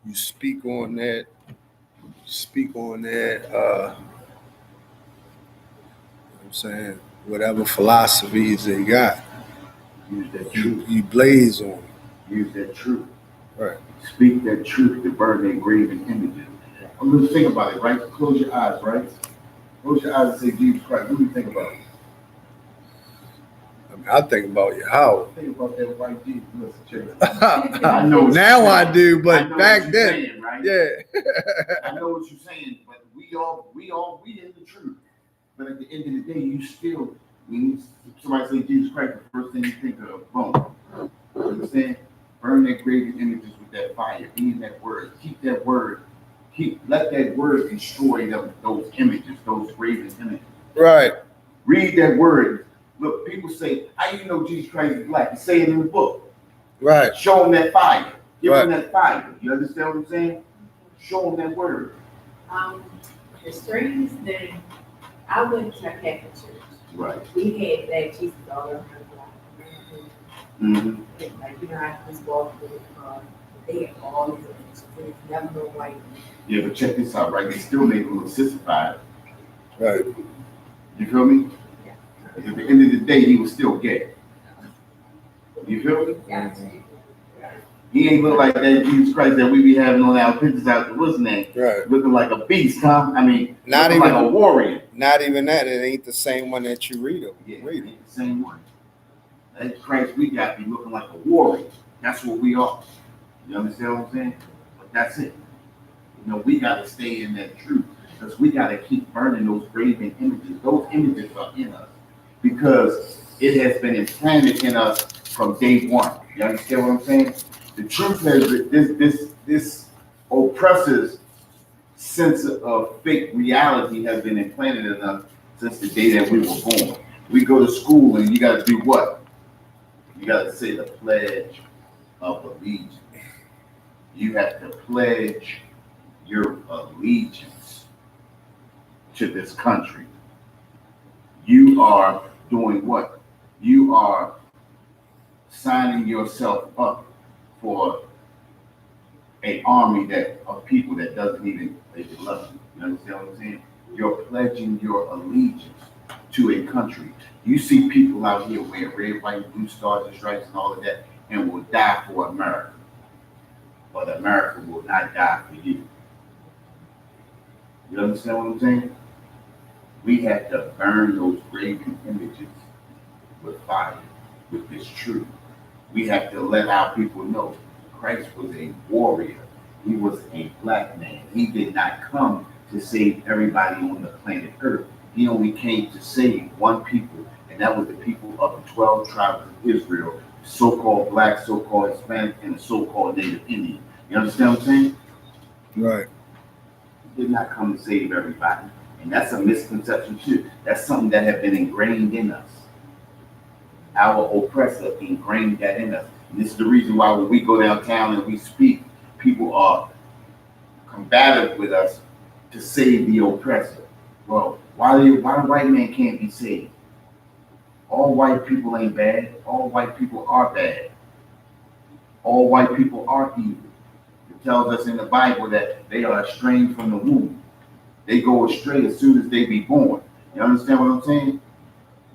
You speak on that. You know what I'm saying? Whatever philosophies they got. Use that truth. You blaze on them. Use that truth. Right. Speak that truth to burn their graven images. I'm going to think about it, right? Close your eyes, right? Close your eyes and say, Jesus Christ, what do you think about it? I mean, I think about you. How? Think about that white Jesus. Listen, I know now I do, but back then, saying, right? yeah. I know what you're saying, but we in the truth. But at the end of the day, you still, when somebody say Jesus Christ, the first thing you think of, boom. You understand? Burn that graven images with that fire. Be in that word. Keep that word. Let that word destroy those images, those graven images. Right. Read that word. Look, people say, how you know Jesus Christ is black? You say it in the book. Right. Show them that fire. Give right. them that fire. You understand what I'm saying? Show them that word. The strangest thing, I went to a Catholic church. Right. We had that Jesus all over the Mm-hmm. like, you know, I just walked with they had all these images. There's never no white. Yeah, but check this out, right? They still make them look sissified. Right. You feel me? Yeah. At the end of the day, he was still gay. You feel me? Yeah. He ain't look like that Jesus Christ that we be having on our pictures out the what's name? Right. Looking like a beast, huh? I mean, not even like a warrior. Not even that. It ain't the same one that you read. Yeah, it ain't the same one. That Christ we got be looking like a warrior. That's what we are. You understand what I'm saying? But that's it. You know, we got to stay in that truth because we got to keep burning those graven images. Those images are in us because it has been implanted in us from day one. You understand what I'm saying? The truth is this oppressor's sense of fake reality has been implanted in us since the day that we were born. We go to school and you got to do what? You got to say the Pledge of Allegiance. You have to pledge your allegiance to this country. You are doing what? You are signing yourself up for an army of people that doesn't even love you. You understand what I'm saying? You're pledging your allegiance to a country. You see people out here wearing red, white, blue stars and stripes and all of that, and will die for America. But America will not die for you. You understand what I'm saying? We have to burn those graven images with fire, with this truth. We have to let our people know Christ was a warrior. He was a black man. He did not come to save everybody on the planet Earth. He only came to save one people, and that was the people of the 12 tribes of Israel, so-called black, so-called Hispanic, and the so-called Native Indian. You understand what I'm saying? Right. He did not come to save everybody. And that's a misconception too. That's something that has been ingrained in us. Our oppressor ingrained that in us. And this is the reason why when we go downtown and we speak, people are combative with us to save the oppressor. Well, why the white man can't be saved? All white people ain't bad. All white people are bad. All white people are evil. It tells us in the Bible that they are estranged from the womb. They go astray as soon as they be born. You understand what I'm saying?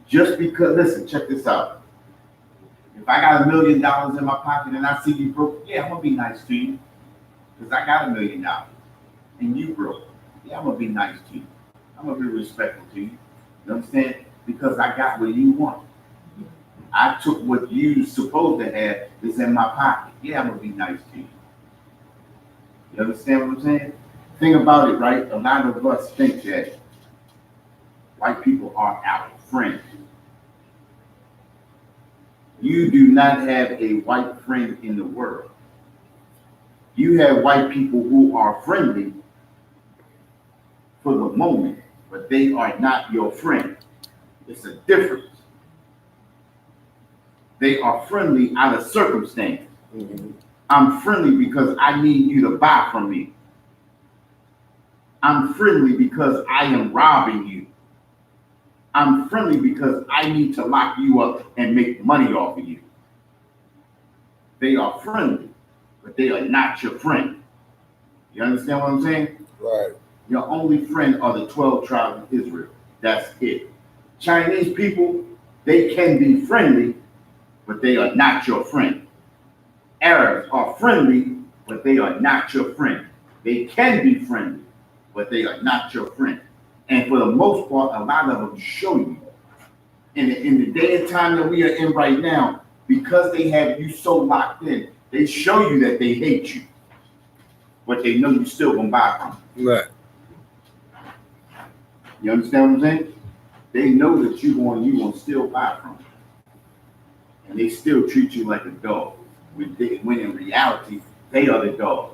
Just because, listen, check this out. If I got $1 million in my pocket and I see you broke, yeah, I'm gonna be nice to you. Because I got $1 million and you broke. Yeah, I'm gonna be nice to you. I'm gonna be respectful to you. You understand? Because I got what you want. I took what you supposed to have is in my pocket. Yeah, I'm gonna be nice to you. You understand what I'm saying? Think about it, right? A lot of us think that white people are our friends. You do not have a white friend in the world. You have white people who are friendly for the moment, but they are not your friend. It's a difference. They are friendly out of circumstance. Mm-hmm. I'm friendly because I need you to buy from me. I'm friendly because I am robbing you. I'm friendly because I need to lock you up and make money off of you. They are friendly, but they are not your friend. You understand what I'm saying? Right. Your only friend are the 12 tribes of Israel. That's it. Chinese people, they can be friendly, but they are not your friend. Arabs are friendly, but they are not your friend. They can be friendly, but they are not your friend. And for the most part, a lot of them show you. In the day and time that we are in right now, because they have you so locked in, they show you that they hate you, but they know you still gonna buy from them. Right. You understand what I'm saying? They know that you gonna still buy from them, and they still treat you like a dog. When in reality, they are the dog.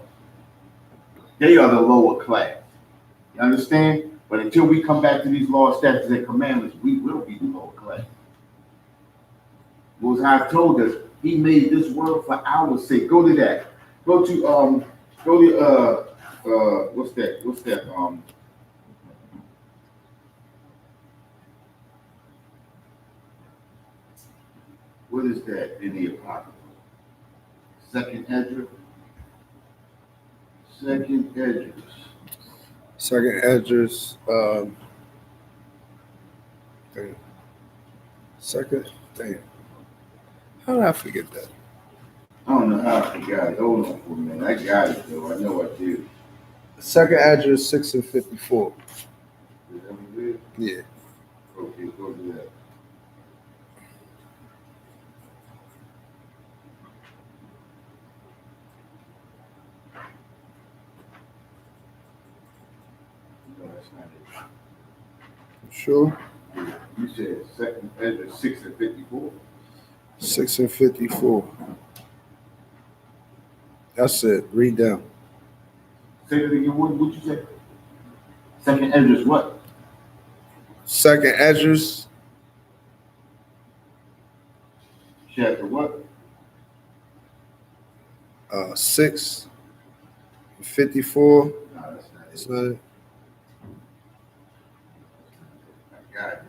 They are the lower class. You understand? But until we come back to these laws, statutes, and commandments, we will be the lower class. Most High told us He made this world for our sake. Go to that. Go to what's that? What is that in the Apocrypha? Second Esdras. Second Esdras. Damn. How did I forget that? I don't know how I forgot it. Hold on for a minute. I got it though. I know I did. Second Esdras 6 and 54. Is that what it is? Yeah. Okay, go do that. That's not it. Sure. You said second Ezra 6 and 54. 6 and 54. That's it. Read down. Say it again. What you say? Second Ezra's what? Second Ezra's Chapter what? 6 and 54. No, that's not That's it. not it. I got it.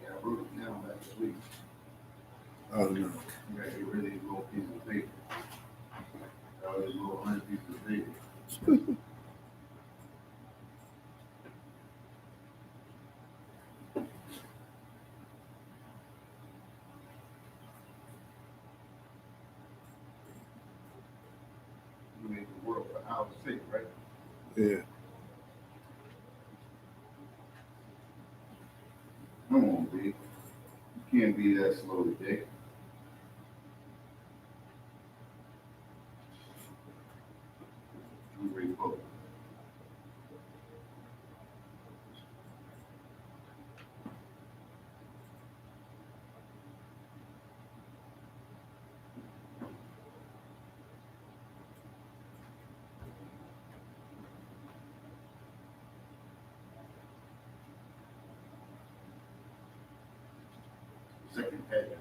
Yeah, I wrote it down last week. Oh no. You gotta get rid of these little pieces of paper. All these little 100 pieces of paper. You made the world for our sake, right? Yeah. Come on, B. You can't be that slow today. You ready for it? Second Ezra.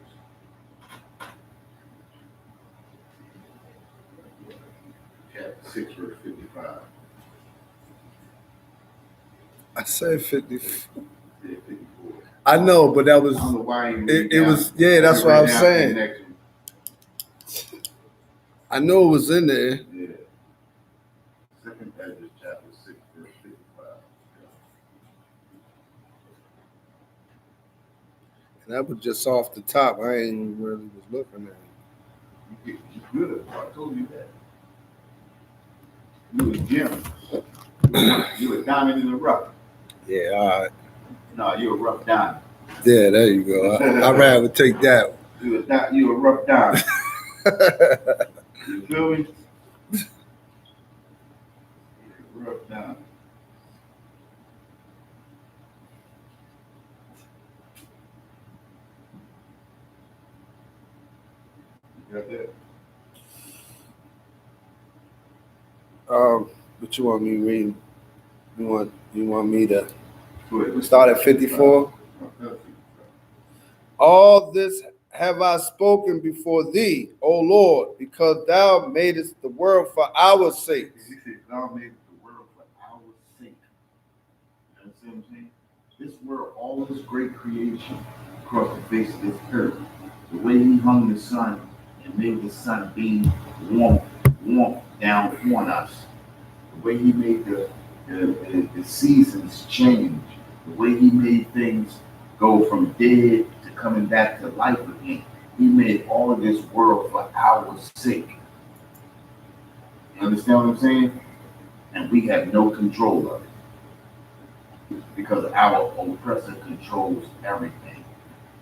Chapter 6, verse 55. I said 50. Yeah, 54. I know, but that I was don't know why you it was that's what I was saying. I know it was in there. Yeah. Second Ezra chapter 6, verse 55. And that was just off the top. I ain't really was looking at it. You good. I told you that. You a gem. You a diamond in the rough. Yeah, all right. No, you're a rough diamond. Yeah, there you go. I'd rather take that You a rough diamond. You feel me? You're a rough diamond. You got that? What you want me reading? You want me to Go ahead. start at 54? All this have I spoken before thee, O Lord, because thou madest the world for our sakes. He said, God made the world for our sake. You understand what I'm saying? This world, all this great creation across the face of this earth, the way he hung the sun and made the sun beam warm down on us, the way he made the seasons change, the way he made things go from dead to coming back to life again. He made all of this world for our sake. You understand what I'm saying? And we have no control of it because our oppressor controls everything.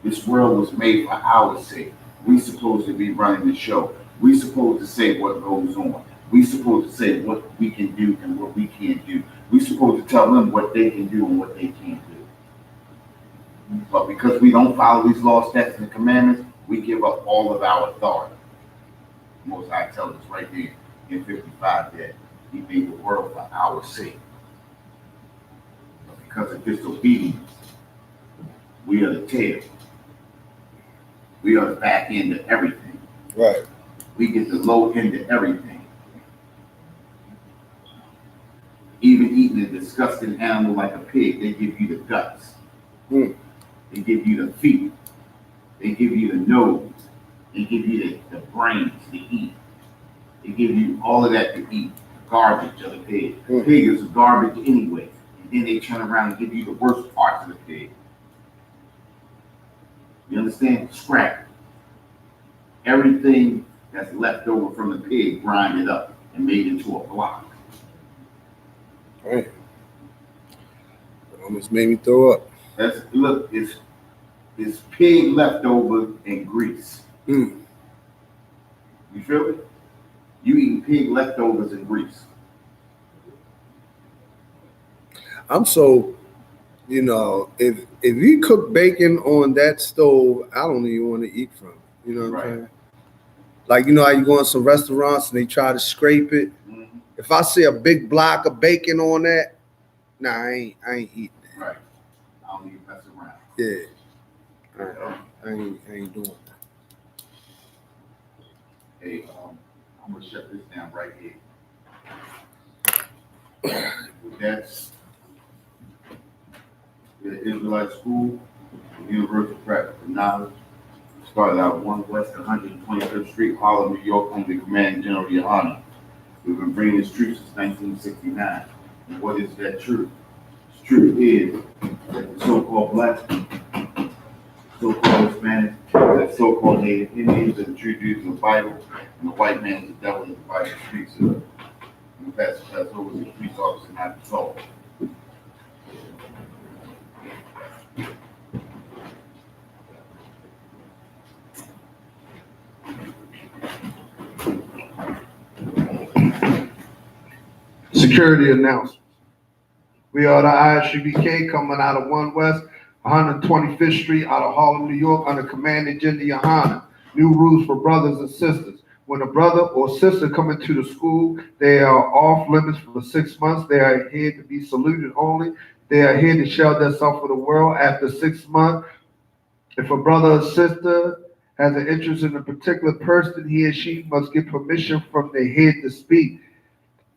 This world was made for our sake. We supposed to be running the show. We supposed to say what goes on. We supposed to say what we can do and what we can't do. We supposed to tell them what they can do and what they can't do. But because we don't follow these laws, statutes, and commandments, we give up all of our authority. Most High tells us right here in 55 that he made the world for our sake. But because of disobedience, we are the tail. We are the back end of everything. Right. We get the low end of everything. Even eating a disgusting animal like a pig, they give you the guts. Mm. They give you the feet. They give you the nose. They give you the brains to eat. They give you all of that to eat. Garbage of the pig. Mm. Pig is garbage anyway. And then they turn around and give you the worst parts of the pig. You understand? Scrap. Everything that's left over from the pig, grind it up and made into a block. Right. It almost made me throw up. Look, it's pig leftover and grease. Mm. You feel it? You pig leftovers and grease. I'm so, if you cook bacon on that stove, I don't even want to eat from it. You know what I'm saying? Like, how you go in some restaurants and they try to scrape it. Mm-hmm. If I see a big block of bacon on that, nah, I ain't eating that. Right. I don't even mess around. Yeah. I ain't doing that. Hey, I'm gonna shut this down right here. That's the Israelite School, Universal Practical Knowledge. Started out 1 West 125th Street, Harlem, New York, under Command General Yohana. We've been bringing this truth since 1969. And what is that truth? The truth is that the so-called black, so-called Hispanic, the so-called Native Indians are the true Jews in the Bible, and the white man is the devil that the Bible speaks of. And that's over the police officer, not the soul. Security announcements. We are the Isupk coming out of 1 West 125th Street out of Harlem, New York, under Command Agenda Yohana. New rules for brothers and sisters. When a brother or sister come into the school, they are off limits for 6 months. They are here to be saluted only. They are here to show themselves for the world. After 6 months, if a brother or sister has an interest in a particular person, he or she must get permission from the head to speak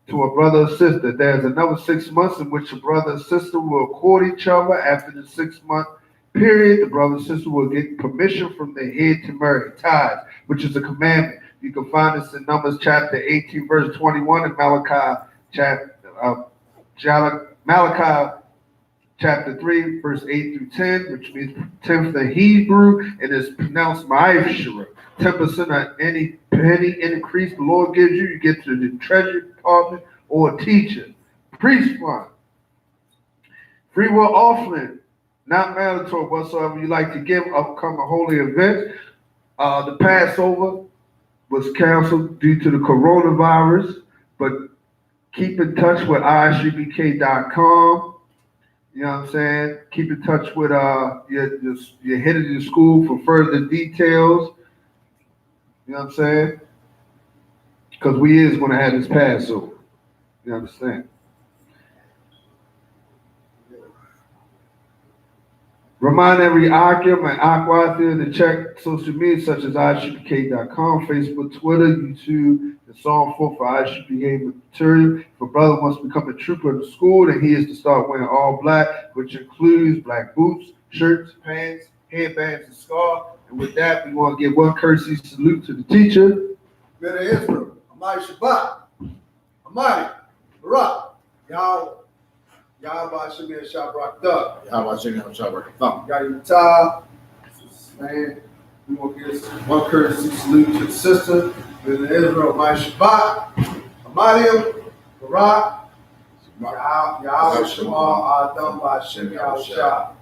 to a brother or sister. There's another 6 months in which a brother and sister will court each other. After the 6-month period, the brother and sister will get permission from the head to marry. Tithes, which is a commandment. You can find this in Numbers chapter 18, verse 21, and Malachi chapter 3, verse 8 through 10, which means 10th in Hebrew, and is pronounced Ma'ashira. 10% of any penny increase the Lord gives you, you get to the treasury department or a teacher. Priest fund. Free will offering, not mandatory whatsoever you like to give upcoming holy events. The Passover was canceled due to the coronavirus, but keep in touch with isupk.com. You know what I'm saying? Keep in touch with your head of the school for further details. You know what I'm saying? Because we is going to have this Passover. You understand? Remind every Akim and Aquathia to check social media such as isupk.com, Facebook, Twitter, YouTube, and so on for ISUPK material. If a brother wants to become a trooper in the school, then he is to start wearing all black, which includes black boots, shirts, pants, headbands, and scarf. And with that, we want to give one courtesy salute to the teacher. Better Israel, Amai Shabbat, Amai, Barak, Yahweh Shemir Shabrak Dub. Yahweh Shemir Shabrak Thumb. Yahweh man, we want to give one courtesy salute to the sister. Better Israel, Amai Shabbat, Amadiam, Barak, Yahweh Shema Adam Hashem Yahweh.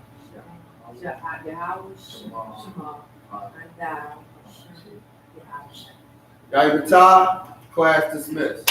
Yahweh, class dismissed.